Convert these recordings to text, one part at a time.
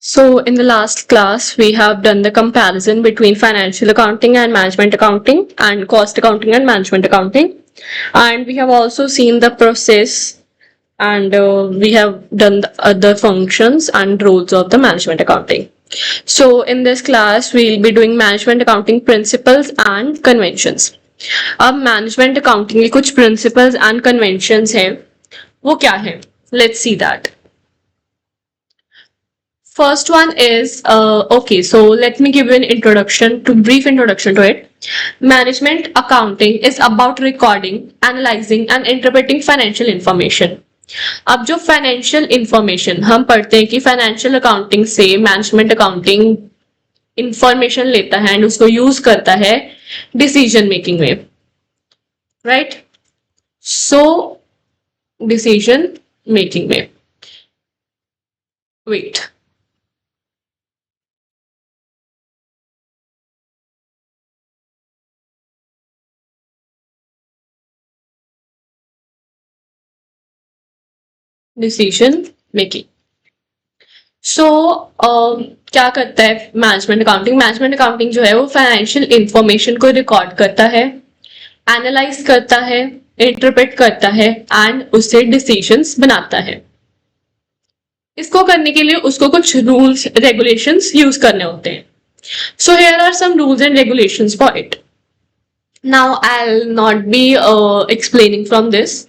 So, in the last class, we have done the comparison between financial accounting and management accounting, and cost accounting and management accounting. And we have also seen the process, and we have done the other functions and roles of the management accounting. So, in this class, we'll be doing management accounting principles and conventions. अब management accounting के कुछ principles and conventions हैं, वो क्या है? Let's see that. First one is okay. So let me give you an brief introduction to it. Management accounting is about recording, analyzing, and interpreting financial information. अब जो financial information हम पढ़ते हैं कि फाइनेंशियल अकाउंटिंग से management accounting information लेता है and उसको यूज करता है डिसीजन मेकिंग में, राइट? सो डिसीजन मेकिंग में वेट डिसीजन मेकिंग. सो क्या करता है मैनेजमेंट अकाउंटिंग? मैनेजमेंट अकाउंटिंग जो है वो फाइनेंशियल इंफॉर्मेशन को रिकॉर्ड करता है, एनालाइज करता है, इंटरप्रेट करता है एंड उससे डिसीजंस बनाता है. इसको करने के लिए उसको कुछ रूल्स रेगुलेशंस यूज करने होते हैं. So here are some rules and regulations for it. Now I will not be explaining from this.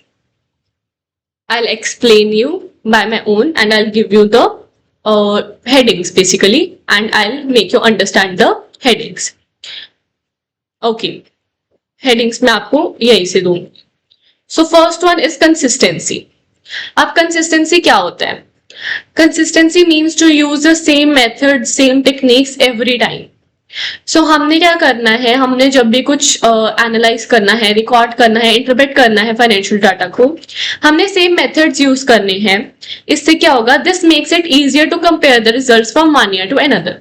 I'll explain you by my own and I'll give you the headings basically and I'll make you understand the headings. Okay, headings मैं आपको यही से दूंगी. So first one is consistency. अब consistency क्या होता है? Consistency means to use the same method, same techniques every time. सो हमने क्या करना है, हमने जब भी कुछ एनालाइज करना है, रिकॉर्ड करना है, इंटरप्रेट करना है फाइनेंशियल डाटा को, हमने सेम मेथड्स यूज करने हैं. इससे क्या होगा? This makes it easier to compare the results from one year to another.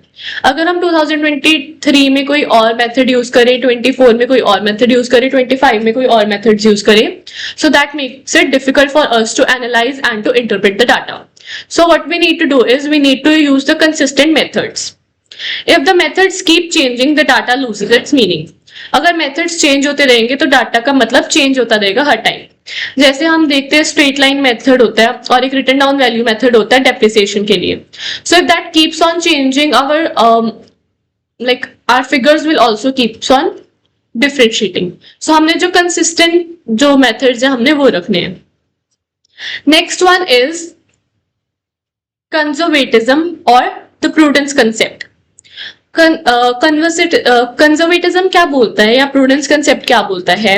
अगर हम 2023 में कोई और मेथड यूज करें, 24 में कोई और मेथड यूज करें, 25 में कोई और मेथड्स यूज करें, so that makes it difficult for us to analyse and to interpret the data. So what we need to do is we need to use the consistent methods. If the methods keep changing, the data loses its meaning. अगर methods change होते रहेंगे तो data का मतलब change होता रहेगा हर time. जैसे हम देखते हैं स्ट्रेट लाइन मेथड होता है और एक रिटन डाउन वैल्यू मेथड होता है डेप्रिसिएशन के लिए. So if that keeps on changing our like our figures will also keeps on differentiating. So हमने जो कंसिस्टेंट जो मेथड्स है हमने वो रखने हैं. नेक्स्ट वन इज कंजर्वेटिज्म और द प्रूडेंस कंसेप्ट. कंजर्वेटिज्म क्या बोलता है या प्रूडेंस कंसेप्ट क्या बोलता है?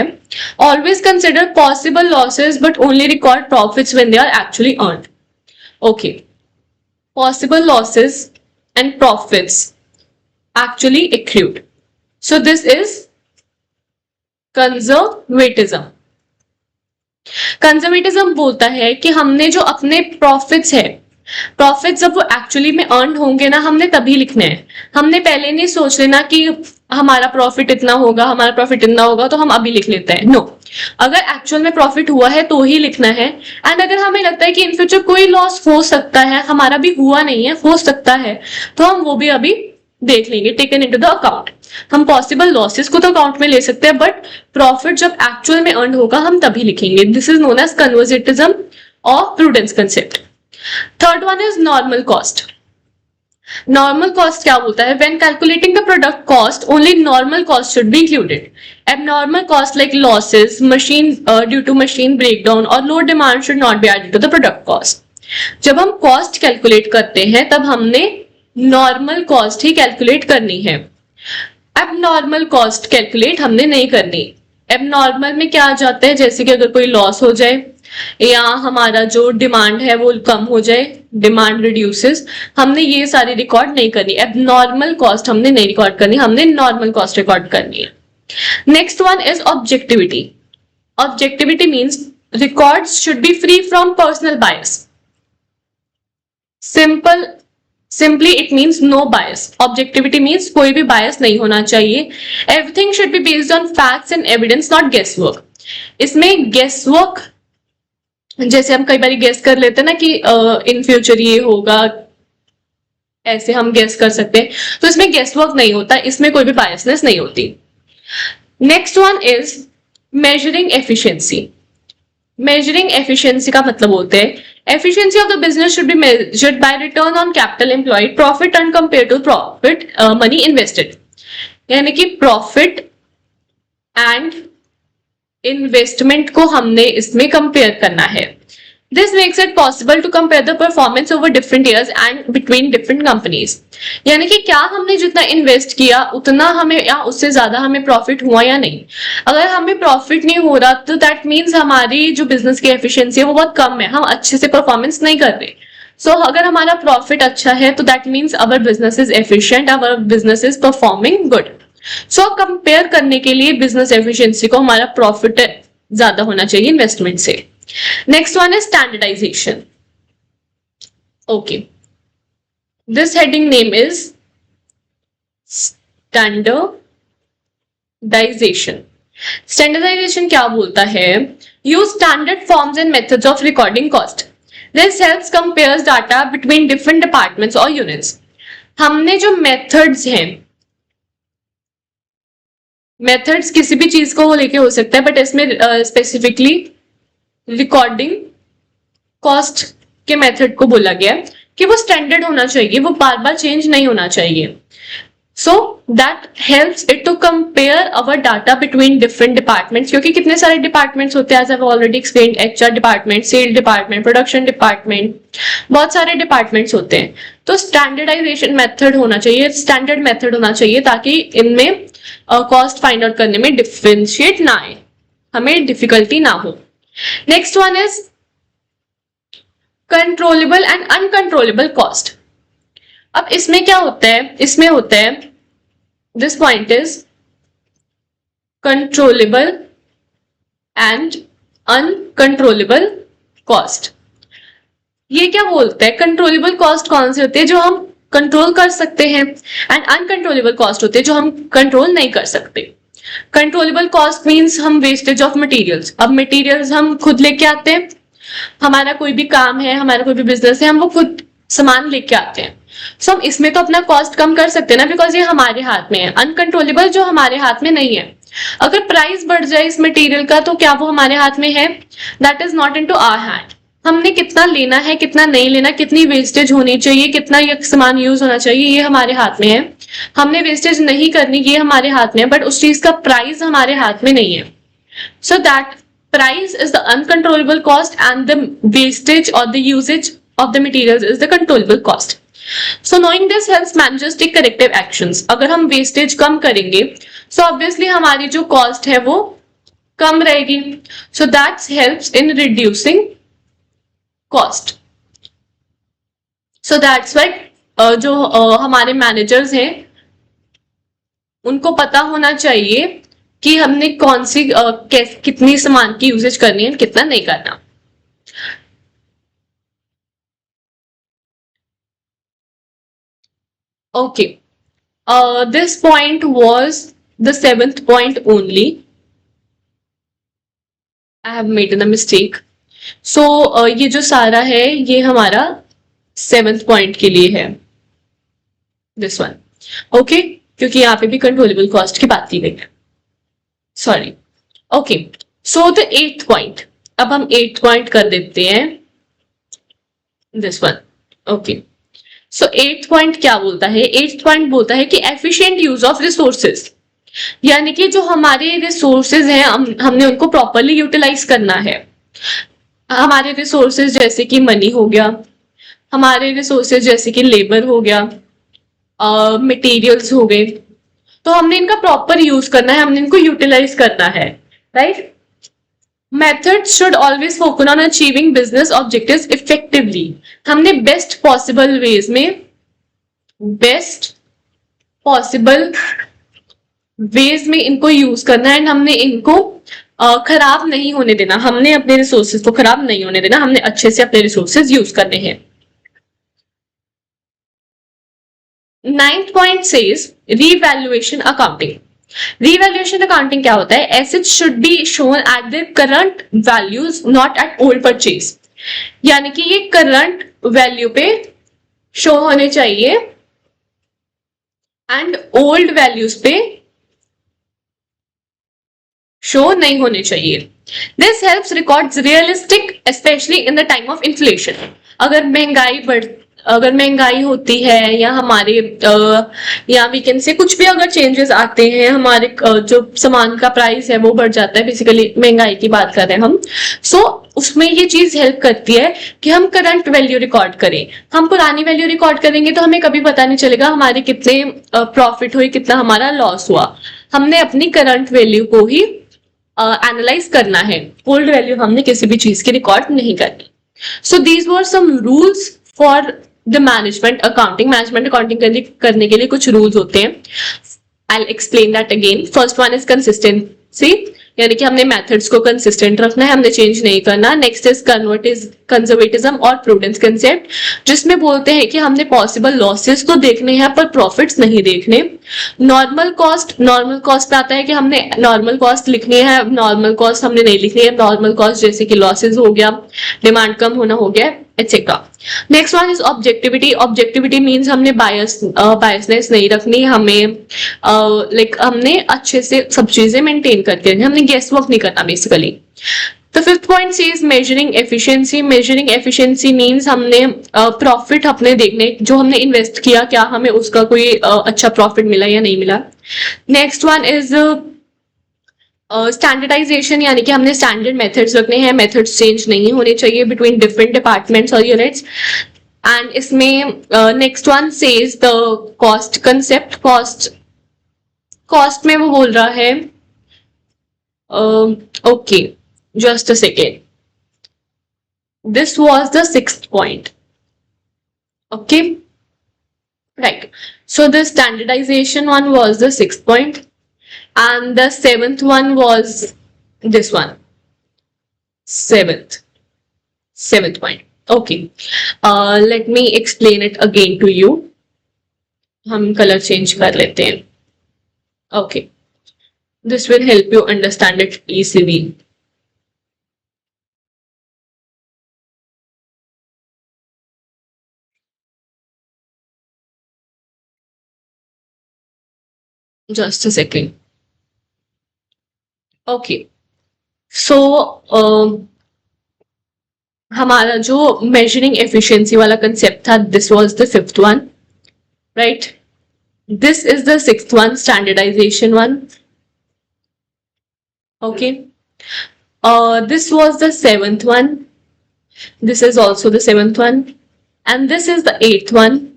Always consider possible losses but only record profits when they are actually earned. Okay, possible losses and profits actually accrued. So this is conservatism. Conservatism बोलता है कि हमने जो अपने प्रॉफिट्स है, प्रॉफिट जब वो एक्चुअली में अर्न होंगे ना, हमने तभी लिखने हैं. हमने पहले नहीं सोच लेना कि हमारा प्रॉफिट इतना होगा, हमारा प्रॉफिट इतना होगा तो हम अभी लिख लेते हैं. नो, अगर एक्चुअल में प्रॉफिट हुआ है तो ही लिखना है. एंड अगर हमें लगता है कि इन फ्यूचर कोई लॉस हो सकता है, हमारा भी हुआ नहीं है, हो सकता है, तो हम वो भी अभी देख लेंगे, टेकन इनटू द अकाउंट. हम पॉसिबल लॉसेस को तो अकाउंट में ले सकते हैं बट प्रॉफिट जब एक्चुअल में अर्न होगा हम तभी लिखेंगे. This is known as conservatism और prudence concept. Third one is normal cost. Normal cost क्या बोलता है? When calculating the product cost only normal cost should be included. Abnormal cost like losses, machine due to machine breakdown और low demand should not be added to the product cost. जब हम cost calculate करते हैं तब हमने normal cost ही calculate करनी है. Abnormal cost calculate हमने नहीं करनी. एबनॉर्मल में क्या आ जाता है? जैसे कि अगर कोई लॉस हो जाए या हमारा जो डिमांड है वो कम हो जाए, डिमांड रिड्यूसेस, हमने ये सारी रिकॉर्ड नहीं करनी. एबनॉर्मल कॉस्ट हमने नहीं रिकॉर्ड करनी, हमने नॉर्मल कॉस्ट रिकॉर्ड करनी है. Next one is objectivity. Objectivity means records should be free from personal bias. Simply it means no bias. Objectivity means कोई भी bias नहीं होना चाहिए. Everything should be based on facts and evidence, not guesswork. इसमें guesswork जैसे हम कई बार guess कर लेते हैं ना कि इन फ्यूचर ये होगा, ऐसे हम गेस कर सकते हैं। तो इसमें गेस वर्क नहीं होता, इसमें कोई भी बायसनेस नहीं होती। Next one is measuring efficiency. Measuring efficiency का मतलब होता है efficiency of the business should be measured by return on capital employed, profit earn compare to profit money invested. यानी कि प्रॉफिट एंड इन्वेस्टमेंट को हमने इसमें कंपेयर करना है। This makes it possible to compare the performance over different years and between different companies. यानी कि क्या हमने जितना इन्वेस्ट किया उतना हमें या उससे ज्यादा हमें प्रॉफिट हुआ या नहीं। अगर हमें प्रॉफिट नहीं हो रहा तो दैट मीन्स हमारी जो बिजनेस की एफिशिएंसी है वो बहुत कम है, हम अच्छे से परफॉर्मेंस नहीं कर रहे। सो अगर हमारा प्रॉफिट अच्छा है तो that means our business is efficient, our business is performing good. So compare करने के लिए बिजनेस एफिशिएंसी को हमारा प्रॉफिट ज्यादा होना चाहिए इन्वेस्टमेंट से। Next one is standardization. Okay, this heading name is standardization. Standardization क्या बोलता है? Use standard forms and methods of recording cost. This helps compares data between different departments or units. हमने जो methods हैं, methods किसी भी चीज को लेके हो सकता है, बट इसमें स्पेसिफिकली रिकॉर्डिंग कॉस्ट के मेथड को बोला गया कि वो स्टैंडर्ड होना चाहिए, वो बार बार चेंज नहीं होना चाहिए। So that helps it to compare our data between different departments, क्योंकि कितने सारे डिपार्टमेंट्स होते हैं, as I have already explained, HR department, sale department, production department, बहुत सारे डिपार्टमेंट्स होते हैं। तो स्टैंडर्डाइजेशन मेथड होना चाहिए, स्टैंडर्ड मेथड होना चाहिए, ताकि इनमें कॉस्ट फाइंड आउट करने में डिफरेंशिएट ना आए, हमें डिफिकल्टी ना हो। Next one is controllable and uncontrollable cost. अब इसमें क्या होता है, इसमें होता है this point is controllable and uncontrollable cost. ये क्या बोलता है, कंट्रोलेबल कॉस्ट कौन से होते हैं जो हम कंट्रोल कर सकते हैं, एंड अनकंट्रोलेबल कॉस्ट होते हैं जो हम कंट्रोल नहीं कर सकते। कंट्रोलेबल कॉस्ट मीन्स हम वेस्टेज ऑफ मटेरियल्स, अब मटेरियल्स हम खुद लेके आते हैं, हमारा कोई भी काम है, हमारा कोई भी बिजनेस है, हम वो खुद सामान लेके आते हैं। सो हम इसमें तो अपना कॉस्ट कम कर सकते हैं ना, बिकॉज ये हमारे हाथ में है। अनकंट्रोलेबल जो हमारे हाथ में नहीं है, अगर प्राइस बढ़ जाए इस मटेरियल का तो क्या वो हमारे हाथ में है? That is not in to our hand. हमने कितना लेना है, कितना नहीं लेना, कितनी वेस्टेज होनी चाहिए, कितना ये सामान यूज होना चाहिए, ये हमारे हाथ में है। हमने वेस्टेज नहीं करनी, ये हमारे हाथ में है, बट उस चीज का प्राइस हमारे हाथ में नहीं है। So that price is the uncontrollable cost and the wastage और the usage of the materials is the controllable cost. So knowing this helps managers take corrective actions. अगर हम वेस्टेज कम करेंगे सो ऑब्वियसली हमारी जो कॉस्ट है वो कम रहेगी। सो that helps in reducing cost. So that's why जो हमारे मैनेजर्स हैं उनको पता होना चाहिए कि हमने कौन सी कितनी सामान की यूजेज करनी है, कितना नहीं करना। Okay, this point was the 7th point only. I have made a mistake. So ये जो सारा है ये हमारा 7th point के लिए है, दिस वन। ओके, क्योंकि यहाँ पे भी कंट्रोलेबल कॉस्ट की बात की गई है, sorry. Okay, so the 8th point, अब हम 8th point कर देते हैं, this one. Okay, so 8th point क्या बोलता है? 8th point बोलता है कि एफिशिएंट यूज ऑफ रिसोर्सेज, यानी कि जो हमारे रिसोर्सेज हैं हमने उनको प्रॉपरली यूटिलाइज करना है। हमारे रिसोर्सेज जैसे कि मनी हो गया, हमारे रिसोर्सेज जैसे कि लेबर हो गया, मटेरियल्स हो गए, तो हमने इनका प्रॉपर यूज करना है, हमने इनको यूटिलाइज करना है, right? Methods should always focus on achieving business objectives effectively. हमने बेस्ट पॉसिबल वेज में, बेस्ट पॉसिबल वेज में इनको यूज करना है, एंड हमने इनको खराब नहीं होने देना, हमने अपने रिसोर्सेज को खराब नहीं होने देना, हमने अच्छे से अपने रिसोर्सेज यूज करने हैं। 9th point says revaluation accounting. Revaluation accounting क्या होता है? Assets should be shown at their current values, not at old purchase. यानी कि ये करंट वैल्यू पे शो होने चाहिए, एंड ओल्ड वैल्यूज पे शो नहीं होने चाहिए। This helps records realistic specially in the time of inflation. अगर महंगाई होती है या हमारे या वी कैन से कुछ भी अगर चेंजेस आते हैं, हमारे जो सामान का प्राइस है वो बढ़ जाता है, बेसिकली महंगाई की बात कर रहे हैं हम, सो उसमें ये चीज हेल्प करती है कि हम करंट वैल्यू रिकॉर्ड करें। हम पुरानी वैल्यू रिकॉर्ड करेंगे तो हमें कभी पता नहीं चलेगा हमारे कितने प्रॉफिट हुए, कितना हमारा लॉस हुआ। हमने अपनी करंट वैल्यू को ही एनालाइज करना है, ओल्ड वैल्यू हमने किसी भी चीज की रिकॉर्ड नहीं करनी। So these were some rules for the management accounting. Management accounting करने के लिए कुछ रूल्स होते हैं। I explain that again. First one is consistency, यानी कि हमने मेथड्स को कंसिस्टेंट रखना है, हमने चेंज नहीं करना। नेक्स्ट इज कंजर्वेटिज्म और प्रूडेंस कंसेप्ट, जिसमें बोलते हैं कि हमने पॉसिबल लॉसेस तो देखने हैं पर प्रॉफिट्स नहीं देखने। नॉर्मल कॉस्ट पे आता है कि हमने नॉर्मल कॉस्ट लिखनी है, नॉर्मल कॉस्ट हमने नहीं लिखनी है। नॉर्मल कॉस्ट जैसे कि लॉसेस हो गया, डिमांड कम होना हो गया, etcetera. Next one is objectivity. Objectivity means हमने बायसनेस नहीं रखनी, हमें हमने अच्छे से सब चीजें मेंटेन करके, हमने गेस वर्क नहीं करना basically. The fifth point says measuring efficiency. Measuring efficiency means हमने प्रॉफिट अपने देखने, जो हमने इन्वेस्ट किया क्या हमें उसका कोई अच्छा प्रॉफिट मिला या नहीं मिला। नेक्स्ट वन इज स्टैंडर्डाइजेशन, यानी कि हमने स्टैंडर्ड मेथड्स रखने हैं, मेथड्स चेंज नहीं होने चाहिए बिटवीन डिफरेंट डिपार्टमेंट्स और यूनिट्स। एंड इसमें next one says the cost concept. Cost में वो बोल रहा है, okay just a second, this was the sixth point, okay, right? So the standardization one was the sixth point and the seventh one was this one, seventh point, okay. Let me explain it again to you. हम colour change कर लेते हैं, okay, this will help you understand it easily. Just a second. Okay. So हमारा जो measuring efficiency वाला concept था, this was the fifth one, right? This is the sixth one, standardization one. Okay. This was the seventh one. This is also the seventh one. And this is the eighth one.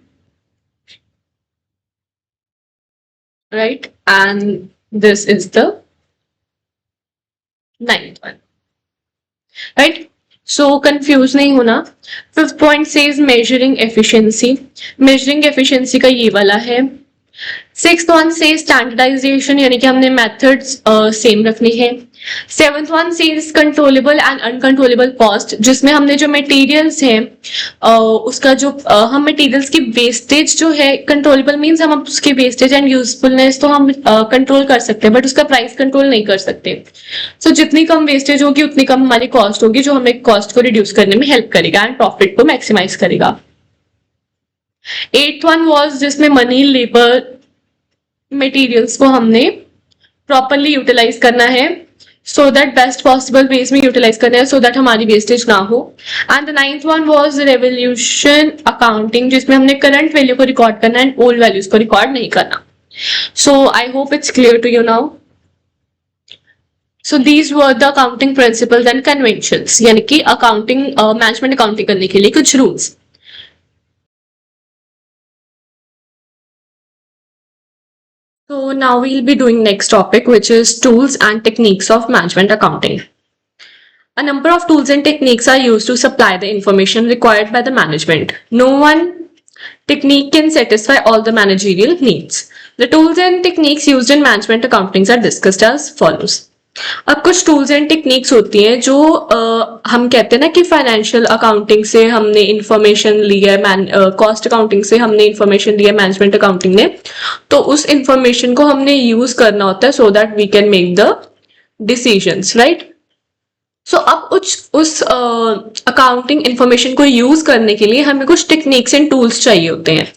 Right? And this is the ninth one. Right? So confuse नहीं होना। Fifth point says measuring efficiency. Measuring efficiency का ये वाला है। Sixth one says standardization, यानी कि हमने methods same रखनी है। Seventh one says controllable and uncontrollable cost, जिसमें हमने जो materials हैं उसका जो हम materials की wastage जो है, controllable means हम उसकी wastage and usefulness तो हम control कर सकते हैं, but उसका price control नहीं कर सकते। So जितनी कम wastage होगी उतनी कम हमारी cost होगी, जो हमें cost को reduce करने में help करेगा and profit को maximize करेगा। Eighth one was जिसमें money, labor, materials को हमने properly utilize करना है, so that best possible ways में utilize करना है, so that हमारी wastage ना हो। And the ninth one was revolution accounting, जिसमें हमने current value को record करना है and old values को record नहीं करना। So I hope it's clear to you now. So these were the accounting principles and conventions, यानी कि accounting management accounting करने के लिए कुछ rules। So now we'll be doing next topic, which is tools and techniques of management accounting. A number of tools and techniques are used to supply the information required by the management. No one technique can satisfy all the managerial needs. The tools and techniques used in management accounting are discussed as follows. अब कुछ tools and techniques होती हैं जो हम कहते हैं ना कि फाइनेंशियल अकाउंटिंग से हमने इंफॉर्मेशन ली है, कॉस्ट अकाउंटिंग से हमने इंफॉर्मेशन ली है मैनेजमेंट अकाउंटिंग ने, तो उस इंफॉर्मेशन को हमने यूज करना होता है so that we can make the decisions, right. So अब उस अकाउंटिंग इंफॉर्मेशन को यूज करने के लिए हमें कुछ टेक्निक्स एंड टूल्स चाहिए होते हैं।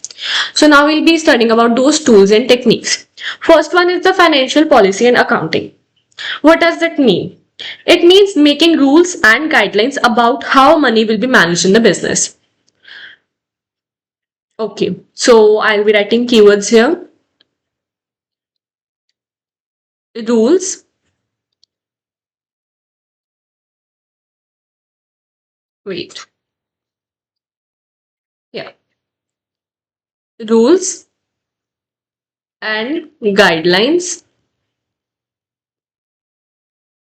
So now we'll be studying about those tools and techniques. First one is the financial policy and accounting. What does that mean? It means making rules and guidelines about how money will be managed in the business. Okay, so I'll be writing keywords here. Rules. Wait. Yeah. Rules and guidelines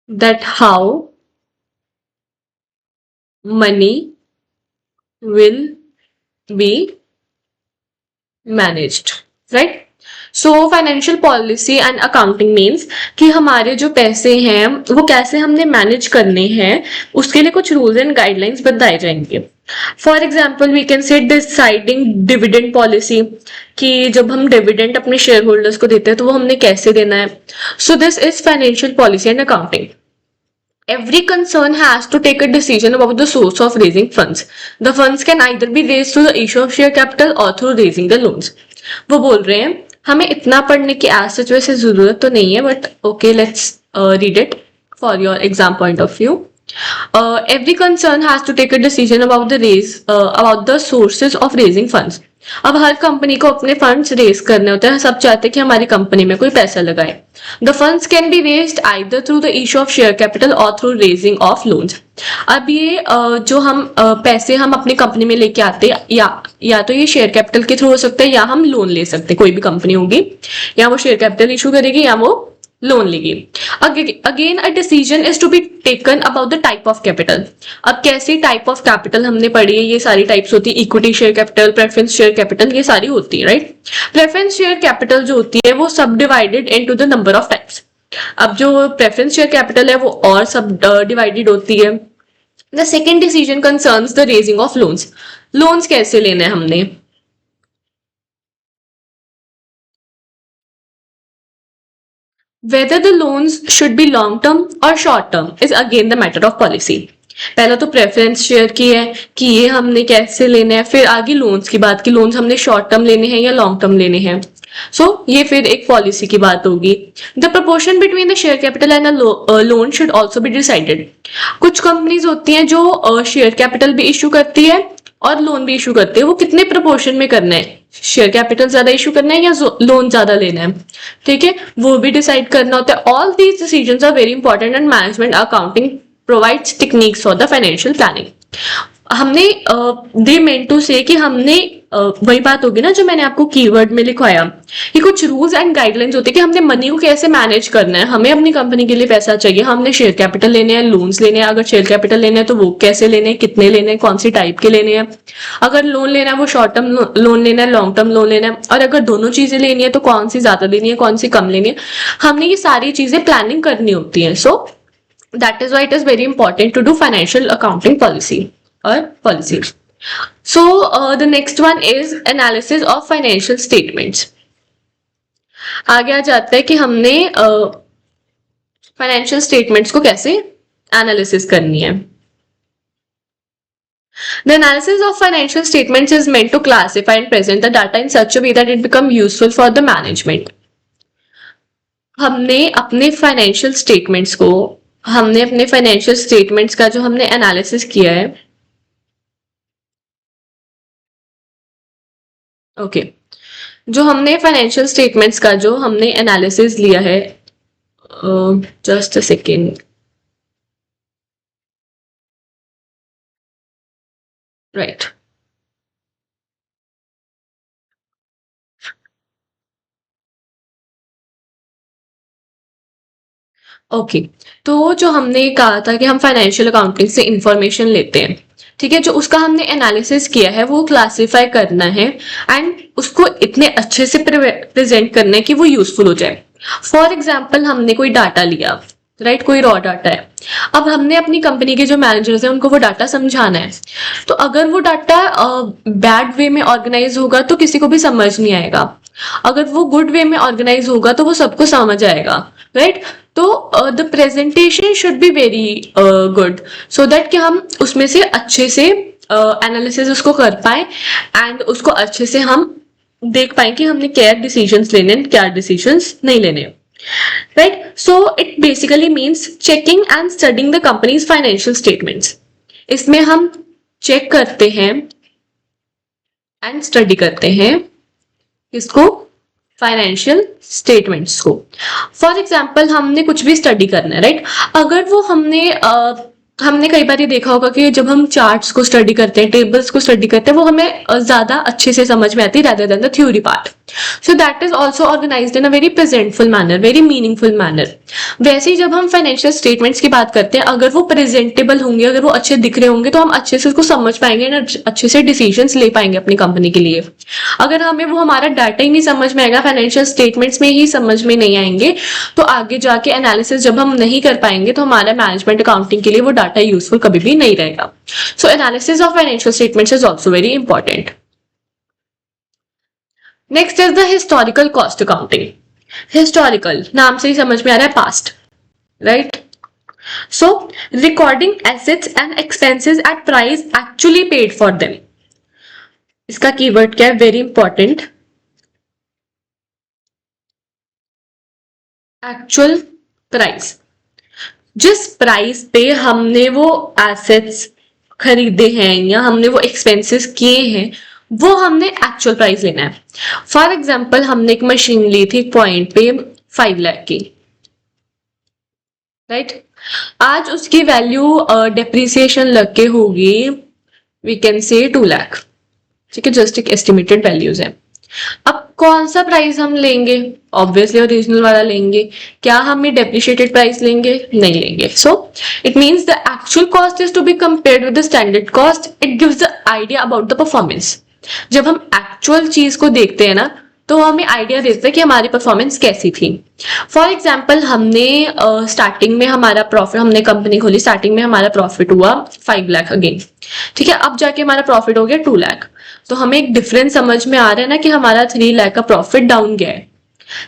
that how money will be managed, right? So financial policy and accounting means कि हमारे जो पैसे हैं वो कैसे हमने manage करने हैं, उसके लिए कुछ रूल्स एंड गाइडलाइंस बताए जाएंगे. For example we can say deciding dividend policy, कि जब हम डिविडेंड अपने शेयर होल्डर्स को देते हैं तो वो हमने कैसे देना है. सो this is financial policy and accounting. Every concern has to take a decision about the source of raising funds. The funds can either be raised through the issue of share capital or through raising the loans. वो बोल रहे हैं हमें इतना पढ़ने की आज सच वैसे जरूरत तो नहीं है, but okay let's read it for your exam point of view. Every concern has to take a decision about the sources of raising funds. अब हर कंपनी को अपने फंड्स रेज करने होते हैं. सब चाहते हैं कि हमारी कंपनी में कोई पैसा लगाए. The funds can be raised either through the issue of share capital और थ्रू रेजिंग ऑफ लोन्स. अब ये जो हम पैसे हम अपनी कंपनी में लेके आते हैं, या तो ये शेयर कैपिटल के थ्रू हो सकता है या हम लोन ले सकते हैं. कोई भी कंपनी होगी या वो शेयर कैपिटल इशू करेगी या वो लोन लेगी. Again a decision is to be taken about the type of capital. अब कैसी टाइप ऑफ कैपिटल हमने पढ़ी है, ये सारी टाइप्स होती है. Equity share capital, preference share capital, ये सारी होती है, राइट. प्रेफरेंस शेयर कैपिटल जो होती है वो सब divided into the number of types. अब जो प्रेफरेंस शेयर कैपिटल है वो और सब डिवाइडेड होती है. The second decision concerns the raising of loans. Loans कैसे लेने हैं हमने. Whether the loans should be long term or short term is again the matter of policy. पहला तो प्रेफरेंस शेयर की है कि ये हमने कैसे लेने हैं, फिर आगे लोन्स की बात कि लोन्स हमने शॉर्ट टर्म लेने हैं या लॉन्ग टर्म लेने हैं. सो ये फिर एक पॉलिसी की बात होगी. The proportion between the share capital and loan should also be decided. कुछ कंपनीज होती हैं जो शेयर कैपिटल भी इशू करती है और लोन भी इशू करते हैं. वो कितने प्रपोर्शन में करना है, शेयर कैपिटल ज्यादा इशू करना है या लोन ज्यादा लेना है, ठीक है, वो भी डिसाइड करना होता है. All these decisions are very important and management accounting provides techniques for the financial planning. हमने दे मेंट टू से कि हमने वही बात होगी ना जो मैंने आपको कीवर्ड में लिखवाया कि कुछ रूल्स एंड गाइडलाइंस होते हैं कि हमने मनी को कैसे मैनेज करना है. हमें अपनी कंपनी के लिए पैसा चाहिए, हमने शेयर कैपिटल लेने हैं, लोन्स लेने हैं. अगर शेयर कैपिटल लेने हैं तो वो कैसे लेने हैं, कितने लेने हैं, कौन सी टाइप के लेने हैं. अगर लोन लेना है वो शॉर्ट टर्म लोन लेना है, लॉन्ग टर्म लोन लेना है. और अगर दोनों चीजें लेनी है तो कौन सी ज्यादा लेनी है, कौन सी कम लेनी है. हमने ये सारी चीजें प्लानिंग करनी होती है. So that is why it is very important to do financial accounting policy or policies. So the next one is analysis of financial statements. आगे आ जाता है कि हमने फाइनेंशियल स्टेटमेंट्स को कैसे एनालिसिस करनी है. The analysis of financial statements is meant to classify and present the data in such a way that it become useful for the management. हमने अपने फाइनेंशियल स्टेटमेंट्स का जो हमने एनालिसिस किया है, ओके जो हमने फाइनेंशियल स्टेटमेंट्स का जो हमने एनालिसिस लिया है, just a second, right. Okay तो जो हमने कहा था कि हम फाइनेंशियल अकाउंटिंग से इंफॉर्मेशन लेते हैं, ठीक है, जो उसका हमने एनालिसिस किया है वो क्लासिफाई करना है एंड उसको इतने अच्छे से प्रेजेंट करना है कि वो यूजफुल हो जाए. फॉर एग्जाम्पल हमने कोई डाटा लिया, राइट, कोई रॉ डाटा है. अब हमने अपनी कंपनी के जो मैनेजर्स हैं उनको वो डाटा समझाना है. तो अगर वो डाटा बैड वे में ऑर्गेनाइज होगा तो किसी को भी समझ नहीं आएगा. अगर वो गुड वे में ऑर्गेनाइज होगा तो वो सबको समझ आएगा, राइट. तो the presentation should be very good so that कि हम उसमें से अच्छे से एनालिसिस उसको कर पाए एंड उसको अच्छे से हम देख पाए कि हमने क्या डिसीजंस लेने हैं, क्या डिसीजंस नहीं लेने, right. So it basically means checking and studying the companies financial statements. इसमें हम चेक करते हैं एंड स्टडी करते हैं किसको, फाइनेंशियल स्टेटमेंट्स को। फॉर एग्जाम्पल हमने कुछ भी स्टडी करना है, राइट। अगर वो हमने कई बार ये देखा होगा कि जब हम चार्ट्स को स्टडी करते हैं, टेबल्स को स्टडी करते हैं, वो हमें ज्यादा अच्छे से समझ में आती है rather than the theory part. So that is also organized in a very presentful manner, very meaningful manner. वैसे ही जब हम फाइनेंशियल स्टेटमेंट्स की बात करते हैं, अगर वो प्रेजेंटेबल होंगे, अगर वो अच्छे दिख रहे होंगे, तो हम अच्छे से उसको समझ पाएंगे और अच्छे से डिसीजंस ले पाएंगे अपनी कंपनी के लिए। अगर हमें वो हमारा डाटा ही नहीं समझ में आएगा, फाइनेंशियल स्टेटमेंट्स में ही समझ में नहीं आएंगे, तो आगे जाके एनालिसिस जब हम नहीं कर पाएंगे, तो हमारा मैनेजमेंट अकाउंटिंग के लिए वो डाटा यूजफुल कभी भी नहीं रहेगा। So analysis of financial statements is also very important. Next is the historical cost accounting. Historical नाम से ही समझ में आ रहा है past, right. So recording assets and expenses at price actually paid for them. इसका कीवर्ड क्या है, वेरी इंपॉर्टेंट, एक्चुअल प्राइस। जिस प्राइस पे हमने वो एसेट्स खरीदे हैं या हमने वो एक्सपेंसेस किए हैं, वो हमने एक्चुअल प्राइस लेना है। फॉर एग्जाम्पल हमने एक मशीन ली थी एक पॉइंट पे 5 लाख की, राइट। आज उसकी वैल्यू डेप्रिसिएशन लग के होगी, वी कैन से 2 लाख, ठीक है, जस्ट एक एस्टिमेटेड वैल्यूज है। अब कौन सा प्राइस हम लेंगे, ऑब्वियसली ओरिजिनल वाला लेंगे। क्या हम ये डेप्रिशिएटेड प्राइस लेंगे, नहीं लेंगे। So it means the actual cost is to be compared with the standard cost. It gives the idea about the performance. जब हम एक्चुअल चीज को देखते हैं ना, तो हमें आइडिया देता है कि हमारी परफॉर्मेंस कैसी थी। फॉर एग्जाम्पल हमने स्टार्टिंग में हमारा प्रॉफिट, हमने कंपनी खोली, स्टार्टिंग में हमारा प्रॉफिट हुआ 5 लाख अगेन, ठीक है। अब जाके हमारा प्रॉफिट हो गया 2 लाख, तो हमें एक डिफरेंस समझ में आ रहा है ना कि हमारा 3 लाख का प्रॉफिट डाउन गया है।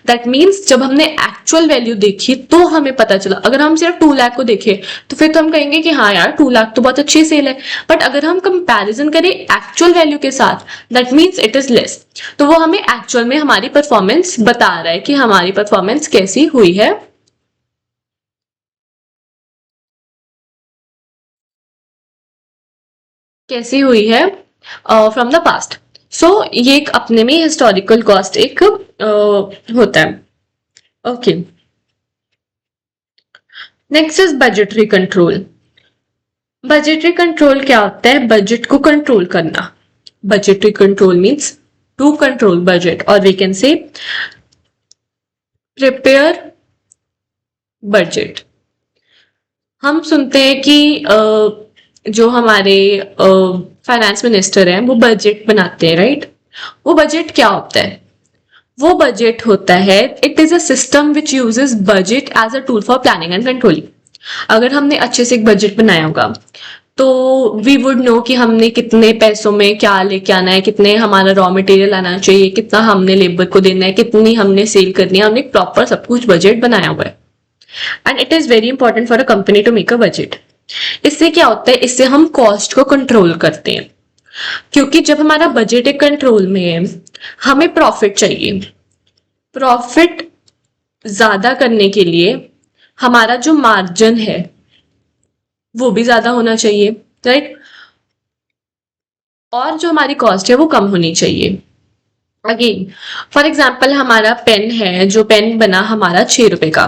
दैट मीन्स जब हमने एक्चुअल वैल्यू देखी तो हमें पता चला। अगर हम सिर्फ 2 लाख को देखें तो फिर तो हम कहेंगे कि हाँ यार 2 लाख तो बहुत अच्छी सेल है, बट अगर हम कंपैरिजन करें एक्चुअल वैल्यू के साथ, that means it is less. तो वो हमें एक्चुअल में हमारी परफॉर्मेंस बता रहा है कि हमारी परफॉर्मेंस कैसी हुई है। कैसी हुई है फ्रॉम द पास्ट। सो ये एक अपने में हिस्टोरिकल कॉस्ट एक होता है, okay. Next is budgetary control. Budgetary control क्या होता है, बजट को कंट्रोल करना। Budgetary control means to control budget, और we can say prepare budget. हम सुनते हैं कि जो हमारे फाइनेंस मिनिस्टर हैं वो बजट बनाते हैं, राइट। वो बजट क्या होता है, वो बजट होता है, it is a system which uses budget as a tool for planning and controlling. अगर हमने अच्छे से एक बजट बनाया होगा तो वी वुड नो कि हमने कितने पैसों में क्या लेके आना है, कितने हमारा रॉ मटेरियल आना चाहिए, कितना हमने लेबर को देना है, कितनी हमने सेल करनी है। हमने प्रॉपर सब कुछ बजट बनाया हुआ है, and it is very important for a company to make a budget. इससे क्या होता है, इससे हम कॉस्ट को कंट्रोल करते हैं, क्योंकि जब हमारा बजट एक कंट्रोल में है, हमें प्रॉफिट चाहिए। प्रॉफिट ज्यादा करने के लिए हमारा जो मार्जिन है वो भी ज्यादा होना चाहिए, राइट। और जो हमारी कॉस्ट है वो कम होनी चाहिए। अगेन फॉर एग्जाम्पल हमारा पेन है, जो पेन बना हमारा 6 रुपए का,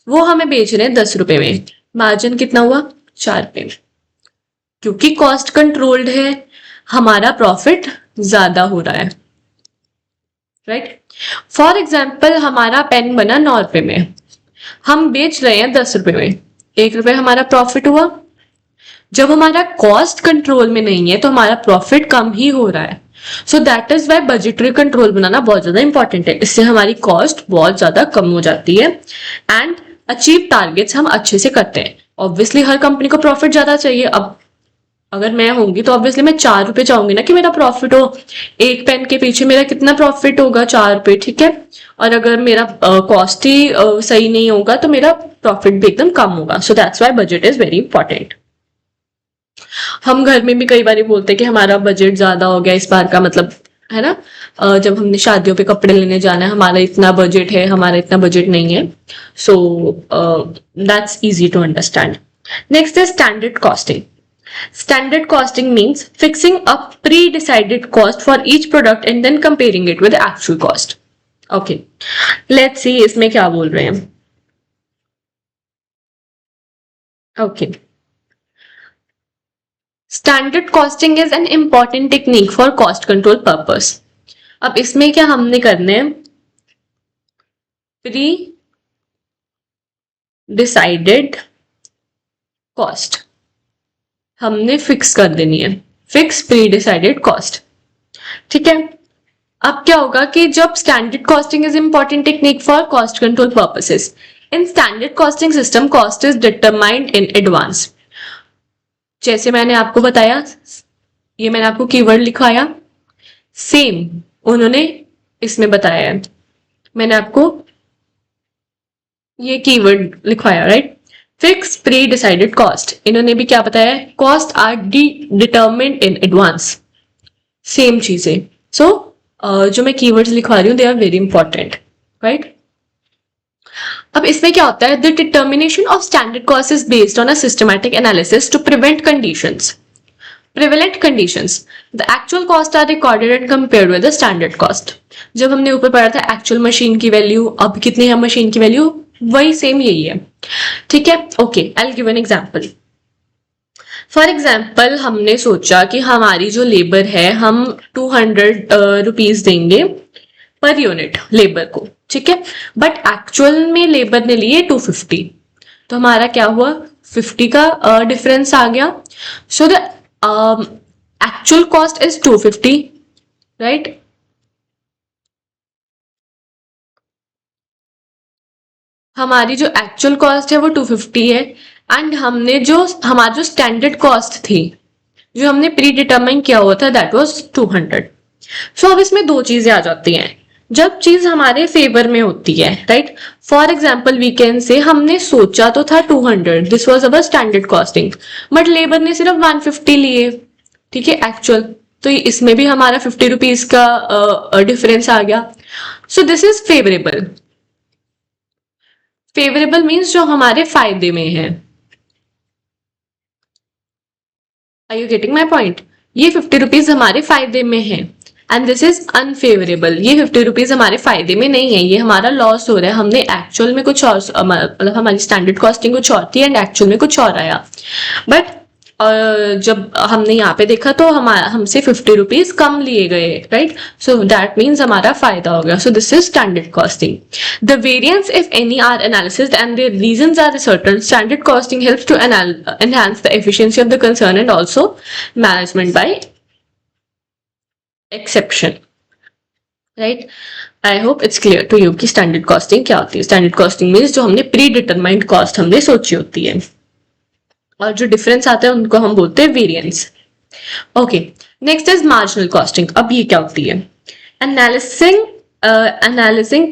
वो हमें बेच रहे हैं 10 रुपए में, मार्जिन कितना हुआ 4 रुपए। क्योंकि कॉस्ट कंट्रोल्ड है, हमारा प्रॉफिट ज्यादा हो रहा है, राइट। फॉर एग्जाम्पल हमारा पेन बना 9 रुपए में, हम बेच रहे हैं 10 रुपए में, 1 रुपए हमारा प्रॉफिट हुआ। जब हमारा कॉस्ट कंट्रोल में नहीं है तो हमारा प्रॉफिट कम ही हो रहा है। So that is why budgetary control बनाना बहुत ज्यादा इंपॉर्टेंट है। इससे हमारी कॉस्ट बहुत ज्यादा कम हो जाती है एंड अचीव टारगेट्स हम अच्छे से करते हैं। ऑब्वियसली हर कंपनी को प्रॉफिट ज्यादा चाहिए। अब अगर मैं होंगी तो ऑब्वियसली मैं 4 रुपए चाहूंगी ना कि मेरा प्रॉफिट हो। एक पेन के पीछे मेरा कितना प्रॉफिट होगा, 4 रुपए, ठीक है। और अगर मेरा कॉस्ट ही सही नहीं होगा तो मेरा प्रॉफिट भी एकदम कम होगा। So that's why budget is very important. हम घर में भी कई बार बोलते हैं कि हमारा बजट ज्यादा हो गया इस बार का, मतलब है ना, जब हमने शादियों पे कपड़े लेने जाना है, हमारा इतना बजट है, हमारा इतना बजट नहीं है, so that's easy to understand. Next is standard costing. Standard costing means fixing a pre-decided cost for each product and then comparing it with the actual cost. Okay, let's see इसमें क्या बोल रहे हैं. Okay, standard costing is an important technique for cost control purpose. अब इसमें क्या हमने करने हैं, pre-decided cost हमने फिक्स कर देनी है, फिक्स प्री डिसाइडेड कॉस्ट. ठीक है. अब क्या होगा कि जब standard costing is important technique for cost control purposes. In standard costing system cost is determined in advance. जैसे मैंने आपको बताया, ये मैंने आपको कीवर्ड लिखवाया, सेम उन्होंने इसमें बताया है, मैंने आपको ये कीवर्ड लिखवाया, right. Fix pre decided cost, इन्होंने भी क्या बताया है, cost are determined in advance. Same चीजें. सो जो मैं कीवर्ड्स लिखवा रही हूँ they are very important, right. अब इसमें क्या होता है, the determination of standard cost is based on a systematic analysis to prevent conditions. Prevalent conditions. The actual cost are recorded and compared with the standard cost. जब हमने ऊपर पढ़ा था एक्चुअल मशीन की वैल्यू, अब कितनी है मशीन की वैल्यू, वही सेम यही है. ठीक है. Okay, I will give an example. For example हमने सोचा कि हमारी जो लेबर है हम 200 रुपीज देंगे पर यूनिट लेबर को. ठीक है. बट एक्चुअल में लेबर ने लिए 250, तो हमारा क्या हुआ, 50 का डिफरेंस आ गया. So the actual cost is 250, right. हमारी जो एक्चुअल कॉस्ट है वो 250 है, एंड हमने जो हमारा जो स्टैंडर्ड कॉस्ट थी जो हमने प्री डिटरमाइन किया हुआ था दैट वाज 200. सो अब इसमें दो चीजें आ जाती हैं जब चीज हमारे फेवर में होती है, right. For example we can say हमने सोचा तो था 200, this was our standard costing, but labour ने सिर्फ 150 लिए. ठीक है, एक्चुअल, तो इसमें भी हमारा 50 रुपीज का डिफरेंस आ गया. So this is favourable. Favourable means जो हमारे फायदे में है. Are you getting my point. ये 50 रुपीज हमारे फायदे में है एंड दिस इज अनफेवरेबल. ये 50 रुपीज हमारे फायदे में नहीं है, ये हमारा लॉस हो रहा है. हमने एक्चुअल में कुछ और, मतलब हमारी स्टैंडर्ड कॉस्टिंग कुछ और थी एंड एक्चुअल में कुछ और आया. बट जब हमने यहाँ पे देखा तो हमारा हमसे 50 रुपीज कम लिए गए, राइट. सो दैट मीन्स हमारा फायदा हो गया. So this is standard costing. The variance if any are analysis and their reasons are certain. Standard costing helps to enhance the efficiency of the concern and also management by exception, right. I hope it's clear to you कि standard costing क्या होती है. Standard costing means जो हमने pre determined cost हमने सोची होती है, और जो डिफरेंस आता है उनको हम बोलते हैं variance. Okay, next is marginal costing. अब ये क्या होती है, analysing